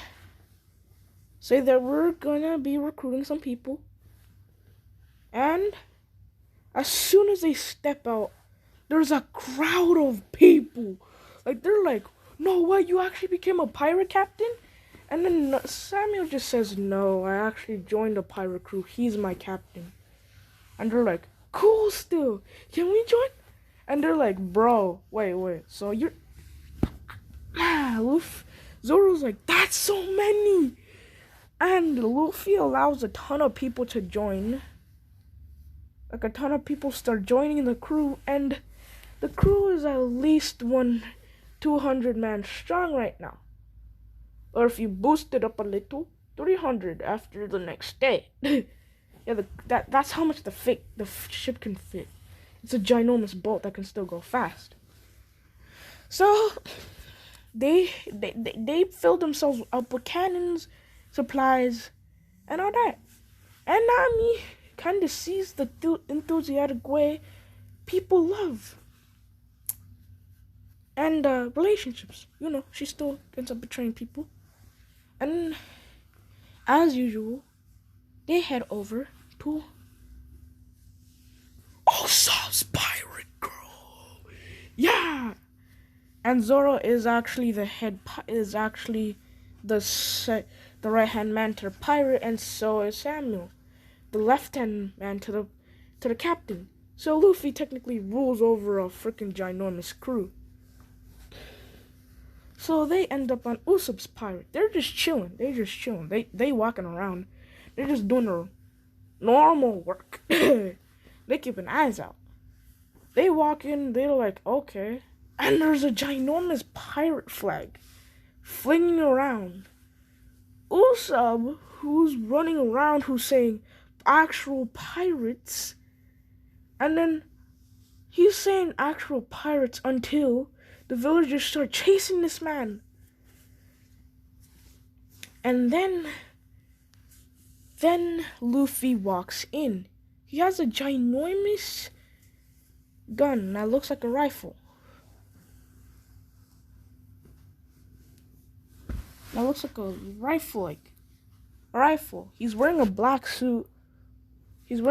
say that we're gonna be recruiting some people. And as soon as they step out, there's a crowd of people. Like, they're like, no way, you actually became a pirate captain? And then Samuel just says, no, I actually joined a pirate crew. He's my captain. And they're like, cool still. Can we join? And they're like, bro, wait. So you're... Zoro's like, that's so many. And Luffy allows a ton of people to join. Like, a ton of people start joining the crew. And the crew is at least 200 man strong right now. Or if you boost it up a little, 300 after the next day. Yeah, that's how much the ship can fit. It's a ginormous boat that can still go fast. So they filled themselves up with cannons, supplies, and all that. And Nami kind of sees the enthusiastic way people love. And relationships. She still ends up betraying people. And as usual, they head over to Usopp's pirate girl. Yeah. And Zoro is actually the right-hand man to the pirate, and so is Samuel, the left-hand man to the captain. So Luffy technically rules over a freaking ginormous crew. So they end up on Usopp's pirate. They're just chilling. They walking around. They're just doing their normal work. They keeping eyes out. They walk in. They're like, okay. And there's a ginormous pirate flag flinging around. Usopp, who's running around, who's saying actual pirates. And then he's saying actual pirates until the villagers start chasing this man. And then Luffy walks in. He has a ginormous gun that looks like a rifle. That looks like a rifle, like a rifle. He's wearing a black suit. He's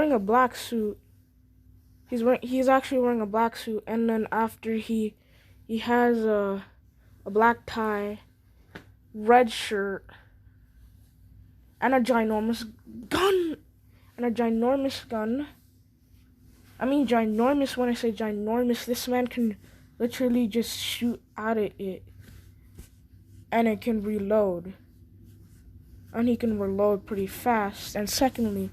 actually wearing a black suit, and then after he has a black tie, red shirt, and a ginormous gun. I mean ginormous when I say ginormous. This man can literally just shoot out of it. And it can reload. And he can reload pretty fast. And secondly,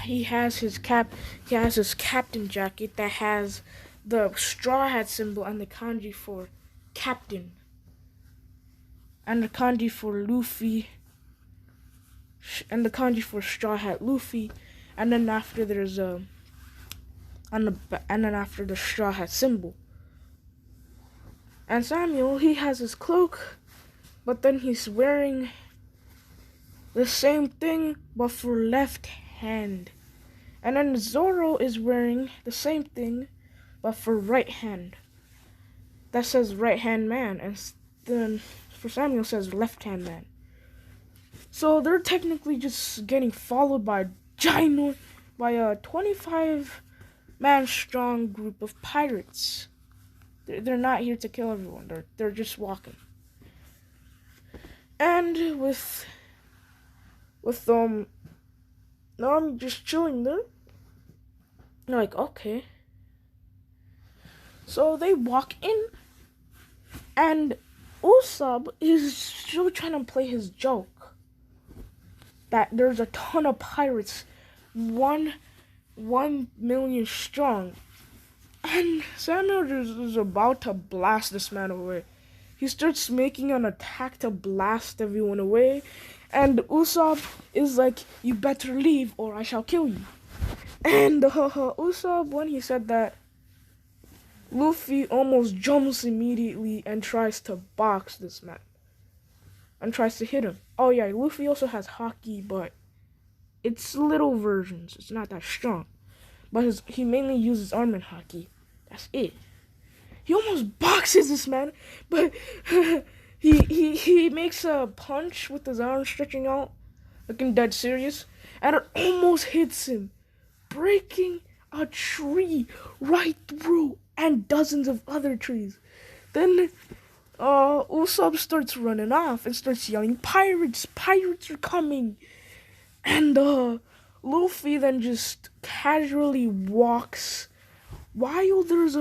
he has his captain jacket that has the straw hat symbol and the kanji for captain. And the kanji for Luffy. And the kanji for straw hat Luffy. And then after there's and then after the straw hat symbol. And Samuel, he has his cloak, but then he's wearing the same thing but for left hand. And then Zoro is wearing the same thing but for right hand. That says right hand man, and then for Samuel says left hand man. So they're technically just getting followed by a 25-man strong group of pirates. They're not here to kill everyone. They're just walking. And with now I'm just chilling there. They're like, okay. So they walk in, and Usopp is still trying to play his joke that there's a ton of pirates, 1 million strong, and Samuel is about to blast this man away. He starts making an attack to blast everyone away, and Usopp is like, you better leave or I shall kill you. And Usopp, when he said that, Luffy almost jumps immediately and tries to box this man. And tries to hit him. Oh yeah, Luffy also has Haki, but it's little versions. It's not that strong. But he mainly uses Armin Haki. That's it. He almost boxes this man, but he makes a punch with his arm stretching out, looking dead serious, and it almost hits him, breaking a tree right through and dozens of other trees. Then Usopp starts running off and starts yelling, "Pirates! Pirates are coming!" And Luffy then just casually walks while there's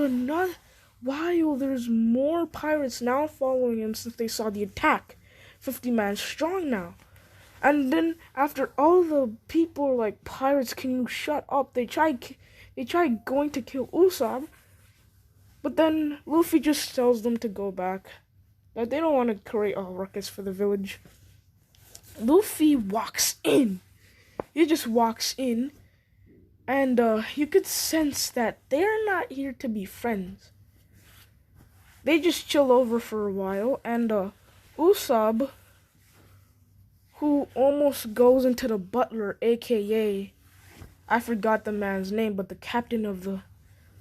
more pirates now following him since they saw the attack. 50 man strong now. And then after all the people are like, "Pirates, can you shut up?" They try going to kill Usopp. But then Luffy just tells them to go back. That they don't want to create a ruckus for the village. Luffy walks in. He just walks in. And you could sense that they're not here to be friends. They just chill over for a while. And Usopp, who almost goes into the butler, a.k.a. I forgot the man's name, but the captain of the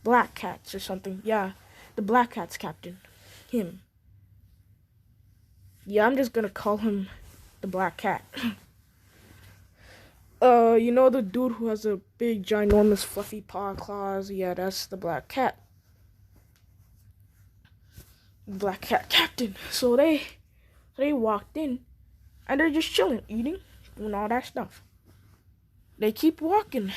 Black Cats or something. Yeah, the Black Cats captain. Him. Yeah, I'm just gonna call him the Black Cat. You know the dude who has a big, ginormous, fluffy paw claws? Yeah, that's the Black Cat. Black Cat captain. So they walked in, and they're just chilling, eating, doing all that stuff. They keep walking.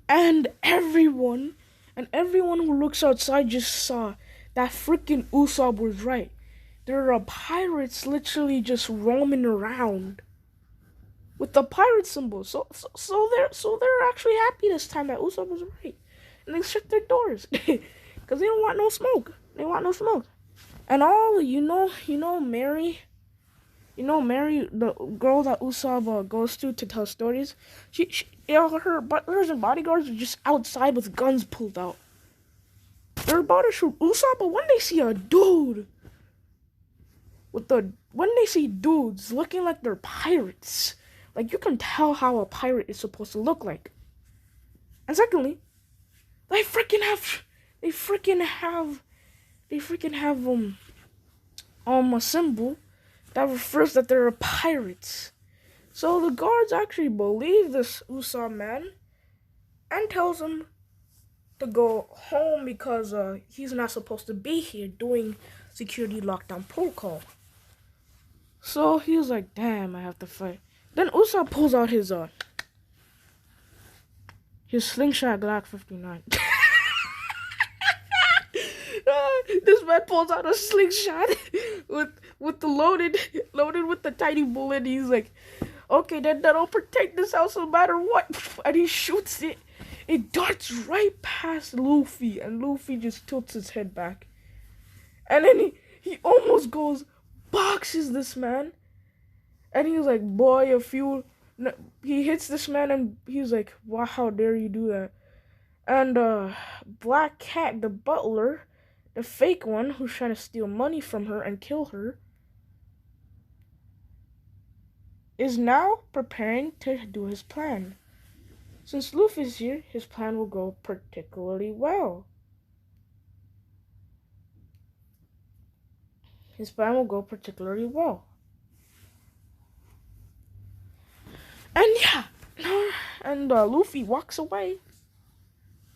And everyone who looks outside just saw that freaking Usopp was right. There are pirates literally just roaming around with the pirate symbol. So they're actually happy this time that Usopp was right. And they shut their doors. Because they don't want no smoke. They want no smoke. And all, you know Mary, the girl that Usopp goes to tell stories, her butlers and bodyguards are just outside with guns pulled out. They're about to shoot Usopp, but when they see a dude when they see dudes looking like they're pirates, like you can tell how a pirate is supposed to look like. And secondly, they freaking have a symbol that refers that they're pirates. So the guards actually believe this Usopp man and tells him to go home because he's not supposed to be here doing security lockdown protocol. So he was like, damn, I have to fight. Then Usopp pulls out his slingshot Glock 59. This man pulls out a slingshot with the loaded with the tiny bullet. He's like, okay, then that'll protect this house no matter what. And he shoots it. It darts right past Luffy, and Luffy just tilts his head back. And then he almost boxes this man. And he's like, boy, he hits this man, and he's like, wow, how dare you do that? And Black Cat, the butler, the fake one who's trying to steal money from her and kill her, is now preparing to do his plan. Since Luffy's here, his plan will go particularly well. And yeah, and Luffy walks away.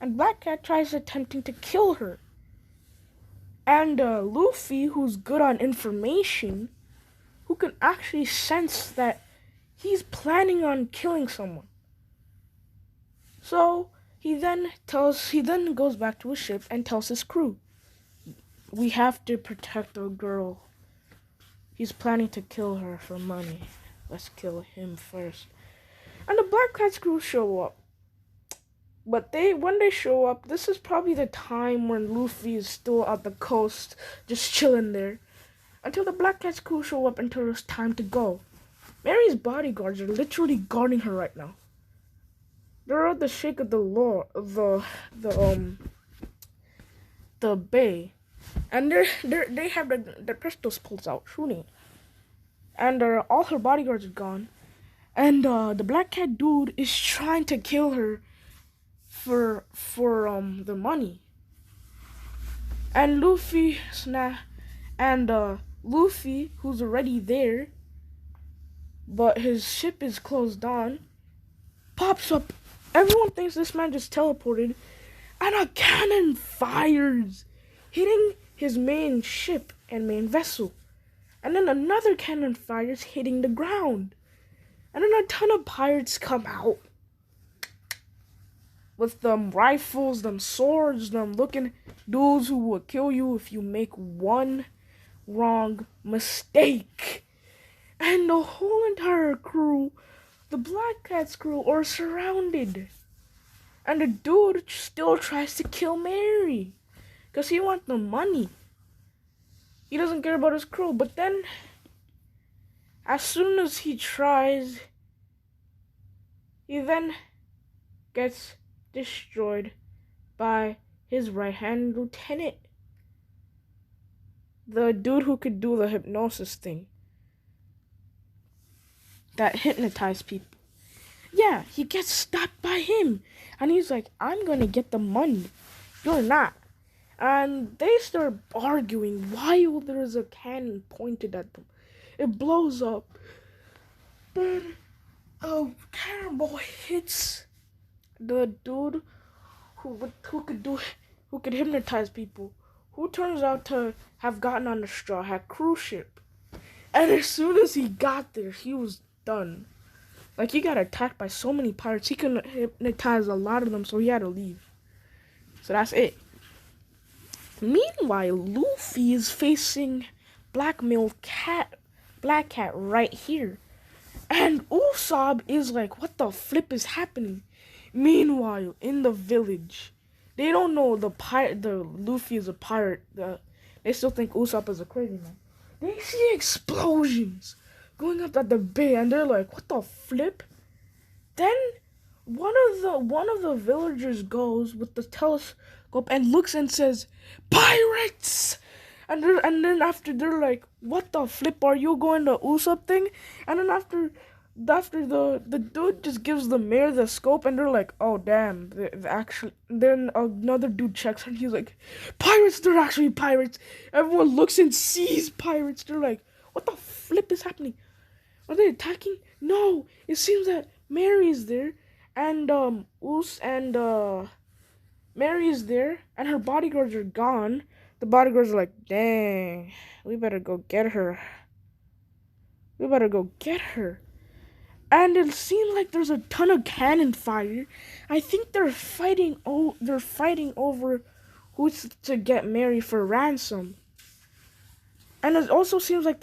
And Black Cat tries attempting to kill her. And Luffy, who's good on information, who can actually sense that he's planning on killing someone. So he then goes back to his ship and tells his crew, we have to protect the girl. He's planning to kill her for money. Let's kill him first. And the Black Cat's crew show up. But when they show up, this is probably the time when Luffy is still at the coast, just chilling there, until the Black Cat's crew show up until it's time to go. Mary's bodyguards are literally guarding her right now. They're at the Sheikh of the bay, and they have their pistols pulled out, shooting, and all her bodyguards are gone, and the Black Cat dude is trying to kill her for the money, and Luffy, who's already there, but his ship is closed on, pops up. Everyone thinks this man just teleported, and a cannon fires, hitting his main ship and main vessel. And then another cannon fires, hitting the ground. And then a ton of pirates come out with them rifles, them swords, them looking dudes who will kill you if you make one wrong mistake. And the whole entire crew, the Black Cat's crew, are surrounded. And the dude still tries to kill Mary, because he wants the money. He doesn't care about his crew. But then, as soon as he tries, he then gets destroyed by his right-hand lieutenant. The dude who could do the hypnosis thing. That hypnotized people. Yeah, he gets stopped by him. And he's like, I'm gonna get the money. You're not. And they start arguing while there's a cannon pointed at them. It blows up. Then a cannonball hits the dude who could hypnotize people, who turns out to have gotten on the Straw Hat cruise ship. And as soon as he got there, he was done. Like, he got attacked by so many pirates, he couldn't hypnotize a lot of them, so he had to leave. So that's it. Meanwhile, Luffy is facing Black Cat right here. And Usopp is like, what the flip is happening? Meanwhile, in the village, they don't know the Luffy is a pirate. They still think Usopp is a crazy man. They see explosions going up at the bay, and they're like, what the flip? Then one of the villagers goes with the telescope and looks and says, pirates! And then after they're like, what the flip are you going to Usopp thing? And then after the dude just gives the mayor the scope, and they're like, oh damn, actually, then another dude checks and he's like, pirates, they're actually pirates. Everyone looks and sees pirates. They're like, what the flip is happening? Are they attacking? No, it seems that Mary is there, and Mary is there, and her bodyguards are gone. The bodyguards are like, dang, we better go get her. We better go get her. And it seems like there's a ton of cannon fire. I think they're fighting. They're fighting over who's to get Mary for ransom. And it also seems like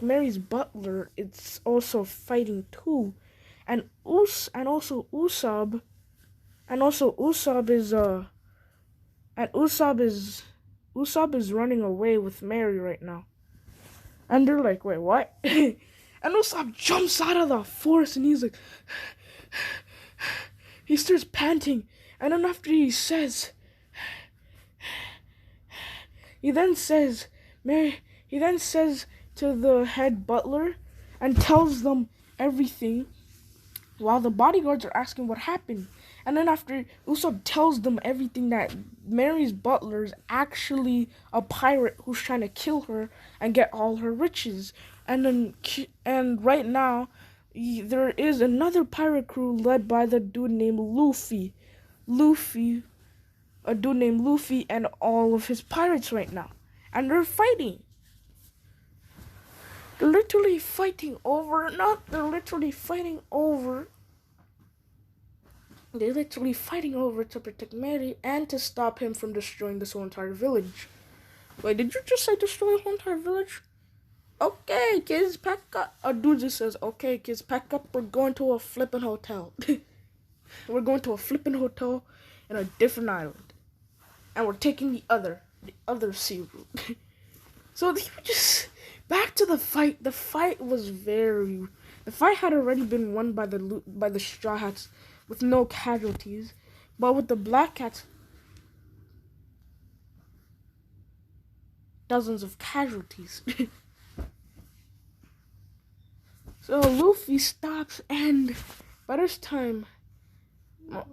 Mary's butler. It's also fighting too, and Usopp is running away with Mary right now. And they're like, wait, what? And Usopp jumps out of the forest and he's like, he starts panting. And then after he then says to the head butler and tells them everything while the bodyguards are asking what happened. And then after Usopp tells them everything, that Mary's butler is actually a pirate who's trying to kill her and get all her riches. And right now, there is another pirate crew led by the dude named Luffy. A dude named Luffy and all of his pirates right now. And they're fighting. They're literally fighting over to protect Mary and to stop him from destroying this whole entire village. Wait, did you just say destroy a whole entire village? Okay, kids, pack up. A dude just says, okay, kids, pack up. We're going to a flippin' hotel. We're going to a flippin' hotel in a different island. And we're taking the other sea route. So they were just back to the fight. The fight had already been won by the Straw Hats with no casualties, but with the Black Cats, dozens of casualties. So Luffy stops, and by this time, the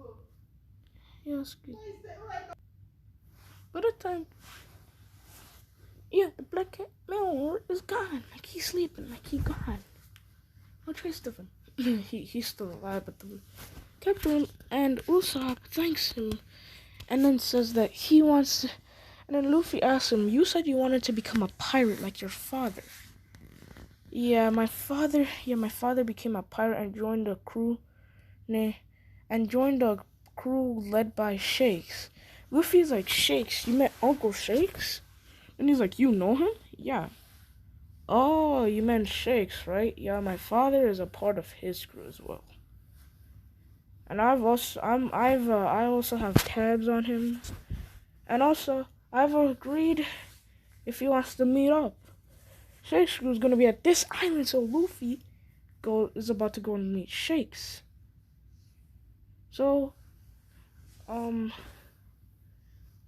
Black Cat Meow is gone. Like he's sleeping, like he gone. No trace of him. He's still alive, but the Captain and Usopp thanks him, and then says that he wants to, and then Luffy asks him, you said you wanted to become a pirate like your father. Yeah, my father became a pirate and joined a crew led by Shakes. Luffy's like, Shakes, you met Uncle Shakes? And he's like, you know him? Yeah. Oh, you meant Shakes, right? Yeah, my father is a part of his crew as well. And I also have tabs on him. And also, I've agreed if he wants to meet up. Shakes is gonna be at this island, so Luffy is about to go and meet Shakes. So, what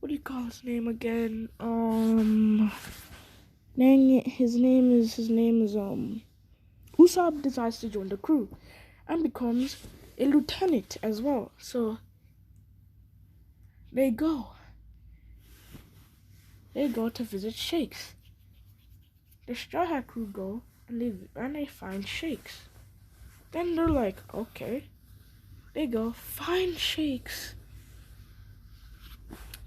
do you call his name again? Dang it, his name is Usopp decides to join the crew and becomes a lieutenant as well. So they go to visit Shakes. The Straw Hat crew go and they find Shakes. Then they're like, okay. They go find Shakes.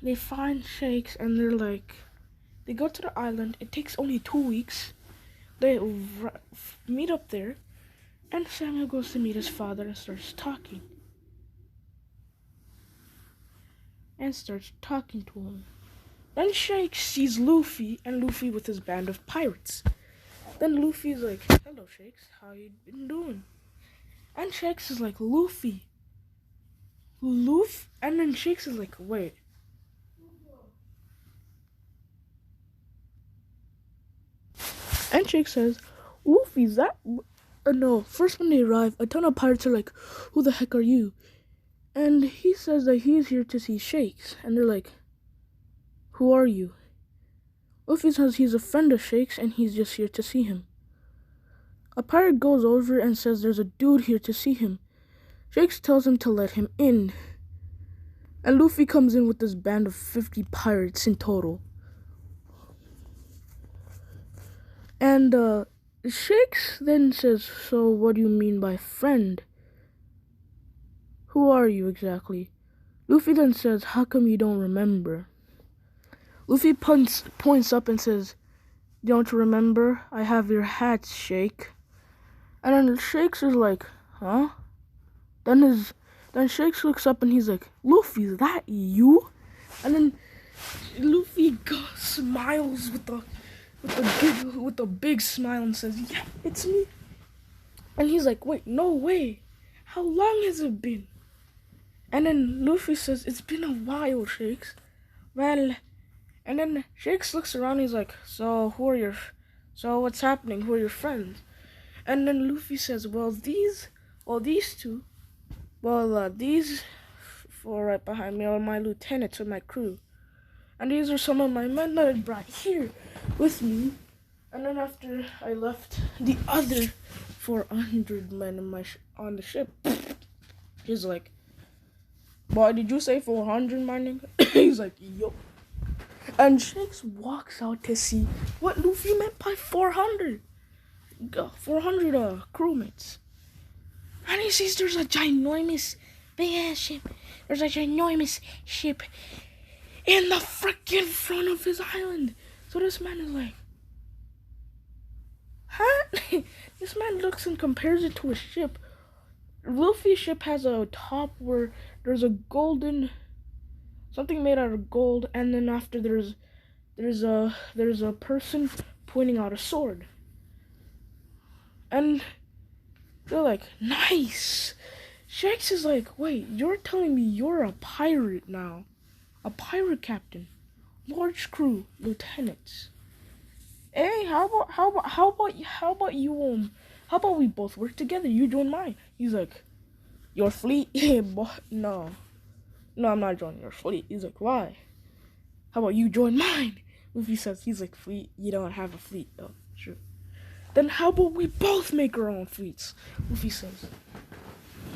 They find Shakes and they're like, they go to the island. It takes only 2 weeks. They meet up there, and Samuel goes to meet his father and starts talking to him. Then Shakes sees Luffy, and Luffy with his band of pirates. Then Luffy's like, hello Shakes, how you been doing? And Shakes is like, Luffy. And then Shakes is like, wait. And Shakes says, Luffy's that? No, first when they arrive, a ton of pirates are like, who the heck are you? And he says that he's here to see Shakes. And they're like, who are you? Luffy says he's a friend of Shakes and he's just here to see him. A pirate goes over and says there's a dude here to see him. Shakes tells him to let him in. And Luffy comes in with this band of 50 pirates in total. And Shakes then says, so what do you mean by friend? Who are you exactly? Luffy then says, how come you don't remember? Luffy points up and says, don't you remember? I have your hat, Shake. And then Shakes is like, huh? Then Shakes looks up and he's like, Luffy, is that you? And then Luffy smiles with a big smile and says, yeah, it's me. And he's like, wait, no way. How long has it been? And then Luffy says, it's been a while, Shakes. Well, and then Shakes looks around and he's like, so what's happening? Who are your friends? And then Luffy says, these four right behind me are my lieutenants or my crew. And these are some of my men that I brought here with me. And then after I left the other 400 men on the ship, he's like, boy, did you say 400, my nigga? He's like, yo. And Shakes walks out to see what Luffy meant by 400. 400 crewmates. And he sees there's a ginormous big ass ship. There's a ginormous ship in the freaking front of his island. So this man is like, huh? This man looks and compares it to a ship. Luffy's ship has a top where there's a golden something made out of gold, and then after there's a person pointing out a sword. And they're like, nice. Shakes is like, wait, you're telling me you're a pirate now? A pirate captain, large crew, lieutenants. Hey, how about we both work together? You join mine. He's like, your fleet? No, I'm not joining your fleet. He's like, why? How about you join mine? Luffy says, he's like, fleet? You don't have a fleet. Oh, sure. Then how about we both make our own fleets? Luffy says,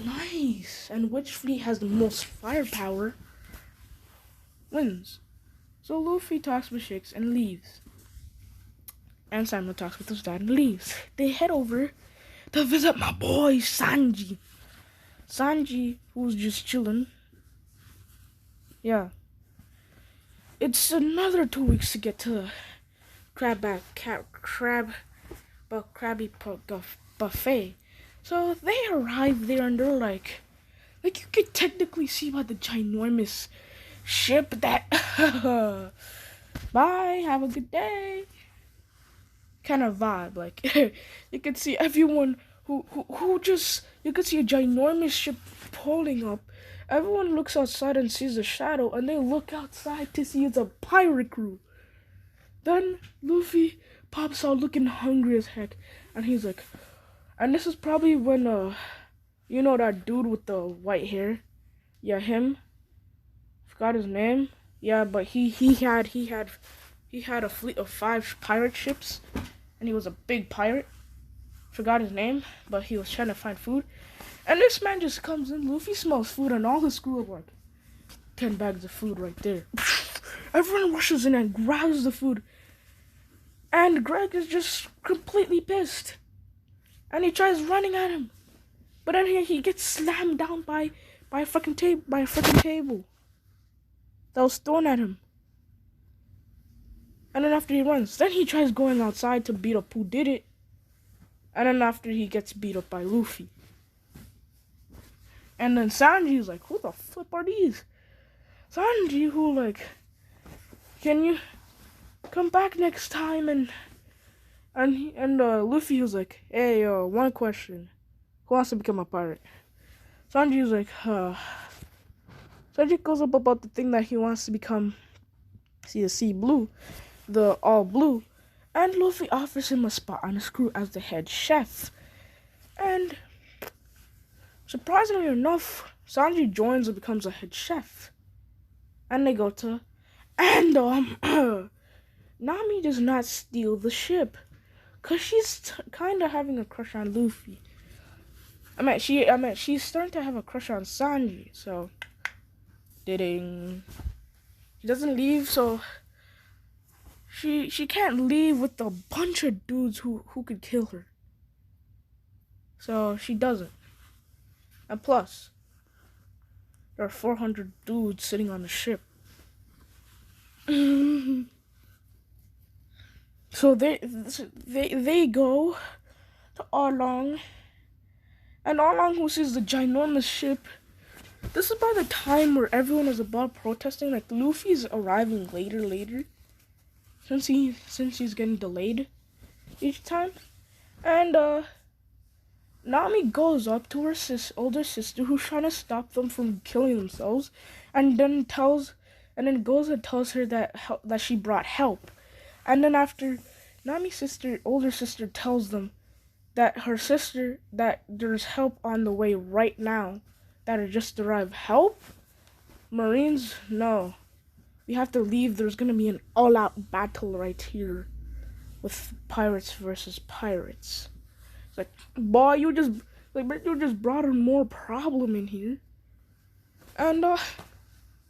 nice. And which fleet has the most firepower wins. So Luffy talks with Shakes and leaves. And Samuel talks with his dad and leaves. They head over to visit my boy Sanji. Sanji, who's just chilling. Yeah. It's another 2 weeks to get to Krabby Buffet. So they arrive there and they're like you could technically see by the ginormous ship that bye, have a good day kind of vibe. Like you could see everyone who just, you could see a ginormous ship pulling up. Everyone looks outside and sees a shadow, and they look outside to see it's a pirate crew. Then Luffy pops out looking hungry as heck, and he's like, and this is probably when you know that dude with the white hair? Yeah, him. Forgot his name. Yeah, but he had a fleet of 5 pirate ships, and he was a big pirate. Forgot his name, but he was trying to find food. And this man just comes in. Luffy smells food, and all his crew are like 10 bags of food right there. Everyone rushes in and grabs the food. And Greg is just completely pissed. And he tries running at him. But then he gets slammed down by a freaking table that was thrown at him. And then after he runs, then he tries going outside to beat up who did it. And then after he gets beat up by Luffy. And then Sanji's like, who the flip are these? Sanji, who like, can you come back next time? And Luffy was like, hey, one question. Who wants to become a pirate? Sanji was like, Sanji goes up about the thing that he wants to become, the sea blue, the all blue. And Luffy offers him a spot on his crew as the head chef. And surprisingly enough, Sanji joins and becomes a head chef. And they go to, and Nami does not steal the ship, cause she's kind of having a crush on Luffy. She's starting to have a crush on Sanji. So, ding. She doesn't leave, so she can't leave with a bunch of dudes who could kill her. So she doesn't. And plus, there are 400 dudes sitting on the ship. So they go to Arlong, and Arlong, who sees the ginormous ship. This is by the time where everyone is about protesting. Like, Luffy's arriving later, since he's getting delayed each time, and Nami goes up to her older sister, who's trying to stop them from killing themselves, and then goes and tells her that she brought help. And then after Nami's older sister tells them that there's help on the way right now, that are just arrived. Help? Marines? No. We have to leave. There's gonna be an all-out battle right here with pirates versus pirates. It's like, boy, you just brought a more problem in here. And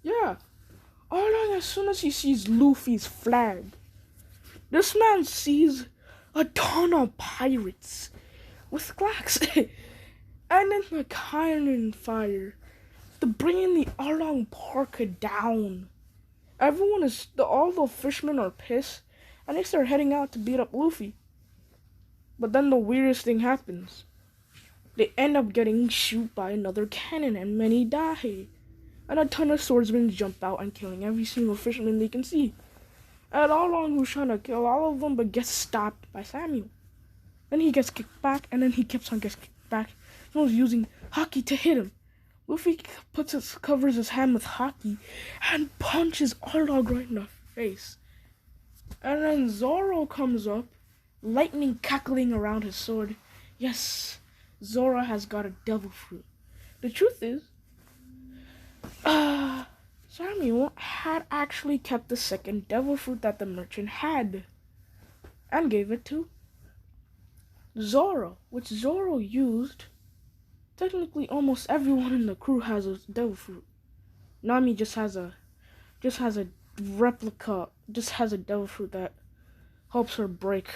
yeah. Arlong, as soon as he sees Luffy's flag, this man sees a ton of pirates with flags. And then the cannon fire to bringing the Arlong Parka down. All the fishermen are pissed, and they start heading out to beat up Luffy. But then the weirdest thing happens. They end up getting shot by another cannon, and many die. And a ton of swordsmen jump out and killing every single fisherman they can see. And Arlong, who's trying to kill all of them, but gets stopped by Samuel. Then he gets kicked back, and then he keeps on getting kicked back. Someone's using Haki to hit him. Luffy covers his hand with Haki and punches Arlong right in the face. And then Zoro comes up, lightning cackling around his sword. Yes, Zoro has got a devil fruit. The truth is, Samuel had actually kept the second devil fruit that the merchant had and gave it to Zoro, which Zoro used. Technically, almost everyone in the crew has a devil fruit. Nami just has a replica, just has a devil fruit that helps her make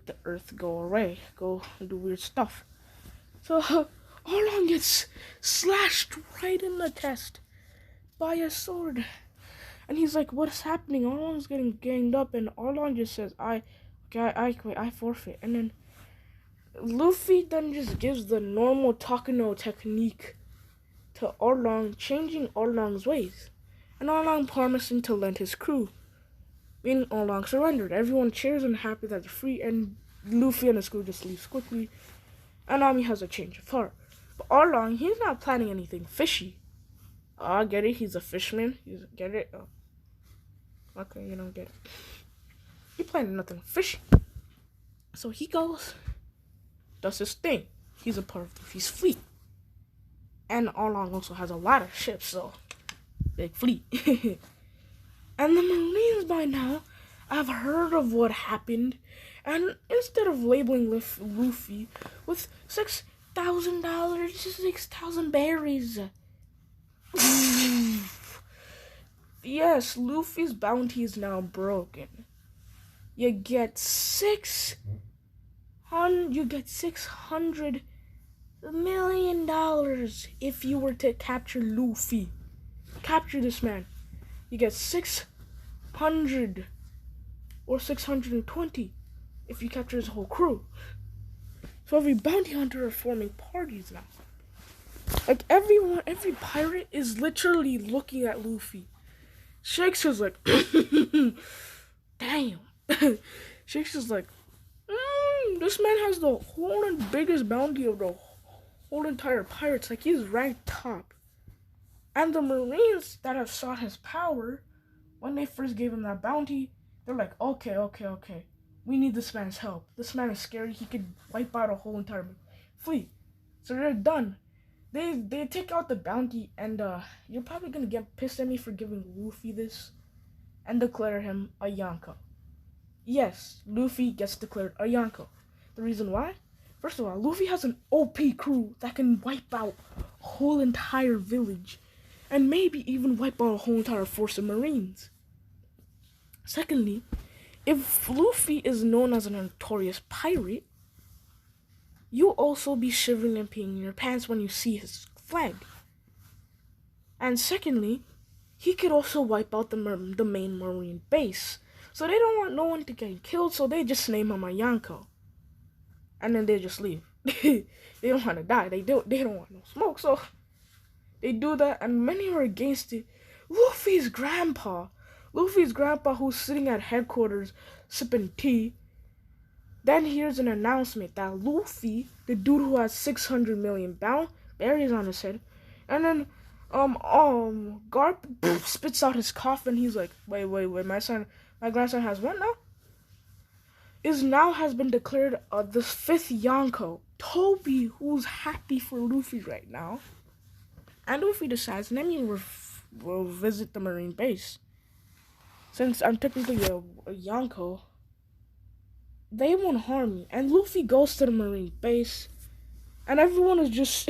the earth go away, go do weird stuff. So Arlong gets slashed right in the chest by a sword, and he's like, "What's happening?" Arlong's getting ganged up, and Arlong just says, "I quit, I forfeit." And then Luffy then just gives the normal Takano technique to Arlong, changing Arlong's ways, and Arlong promising to lend his crew. Meaning Arlong surrendered. Everyone cheers and happy that they're free, and Luffy and his crew just leaves quickly, and Nami has a change of heart. But Arlong, he's not planning anything fishy. I get it, he's a fisherman. Get it? Oh. Okay, you don't get it. He planning nothing fishy. So he goes, does his thing. He's a part of Luffy's fleet. And Arlong also has a lot of ships, so big fleet. And the Marines by now have heard of what happened, and instead of labeling Luffy with $6,000, 6,000 berries. Yes, Luffy's bounty is now broken. You get $600 million if you were to capture Luffy. Capture this man. You get 600 or 620 if you capture his whole crew. So every bounty hunter are forming parties now. Like every pirate is literally looking at Luffy. Shanks is like, damn. Shanks is like, this man has the whole and biggest bounty of the whole entire pirates. Like, he's ranked top. And the Marines that have sought his power, when they first gave him that bounty, they're like, okay. We need this man's help. This man is scary. He could wipe out a whole entire fleet. So they're done. They take out the bounty, and you're probably gonna get pissed at me for giving Luffy this. and declare him a Yonko. Yes, Luffy gets declared a Yonko. The reason why? First of all, Luffy has an OP crew that can wipe out a whole entire village and maybe even wipe out a whole entire force of Marines. Secondly, if Luffy is known as a notorious pirate, you'll also be shivering and peeing in your pants when you see his flag. And secondly, he could also wipe out the main Marine base. So they don't want no one to get killed, so they just name him a Yonko. And then they just leave. They don't want to die. They don't want no smoke, so they do that, and many are against it. Luffy's grandpa, who's sitting at headquarters sipping tea, then hears an announcement that Luffy, the dude who has 600 million berries on his head, and then Garp spits out his coffin. He's like, wait, my grandson has what now? Has been declared the 5th Yonko. Toby, who's happy for Luffy right now, and Luffy decides, let me visit the Marine base. Since I'm technically a Yonko, they won't harm me. And Luffy goes to the Marine base, and everyone is just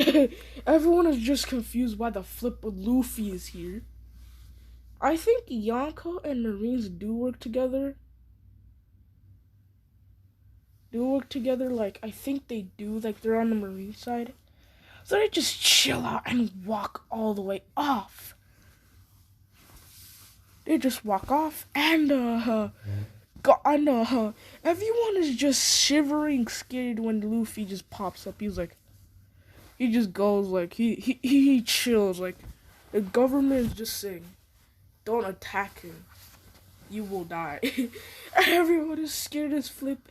confused why the flip with Luffy is here. I think Yonko and Marines do work together. Like, I think they do. Like, they're on the Marine side. So they just chill out and walk all the way off. They just walk off, and everyone is just shivering, scared when Luffy just pops up. He's like, he just goes like, he chills. Like, the government is just saying, don't attack him, you will die. Everyone is scared as flip.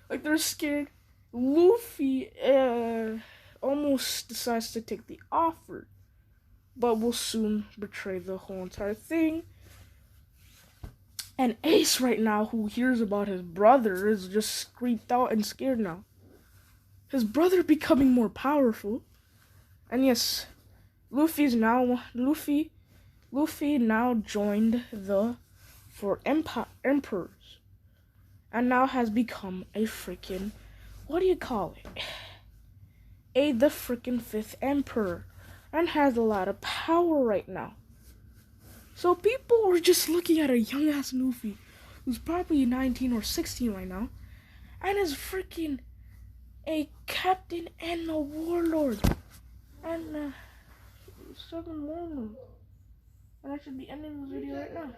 Like, they're scared. Luffy almost decides to take the offer, but will soon betray the whole entire thing. And Ace right now, who hears about his brother, is just creeped out and scared now. His brother becoming more powerful. And yes, Luffy now joined the 4 Emperors. And now has become a freaking, what do you call it? The freaking 5th Emperor. And has a lot of power right now. So people are just looking at a young ass Luffy, who's probably 19 or 16 right now, and is freaking a captain and a warlord. And 7 more. And I should be ending this video right now.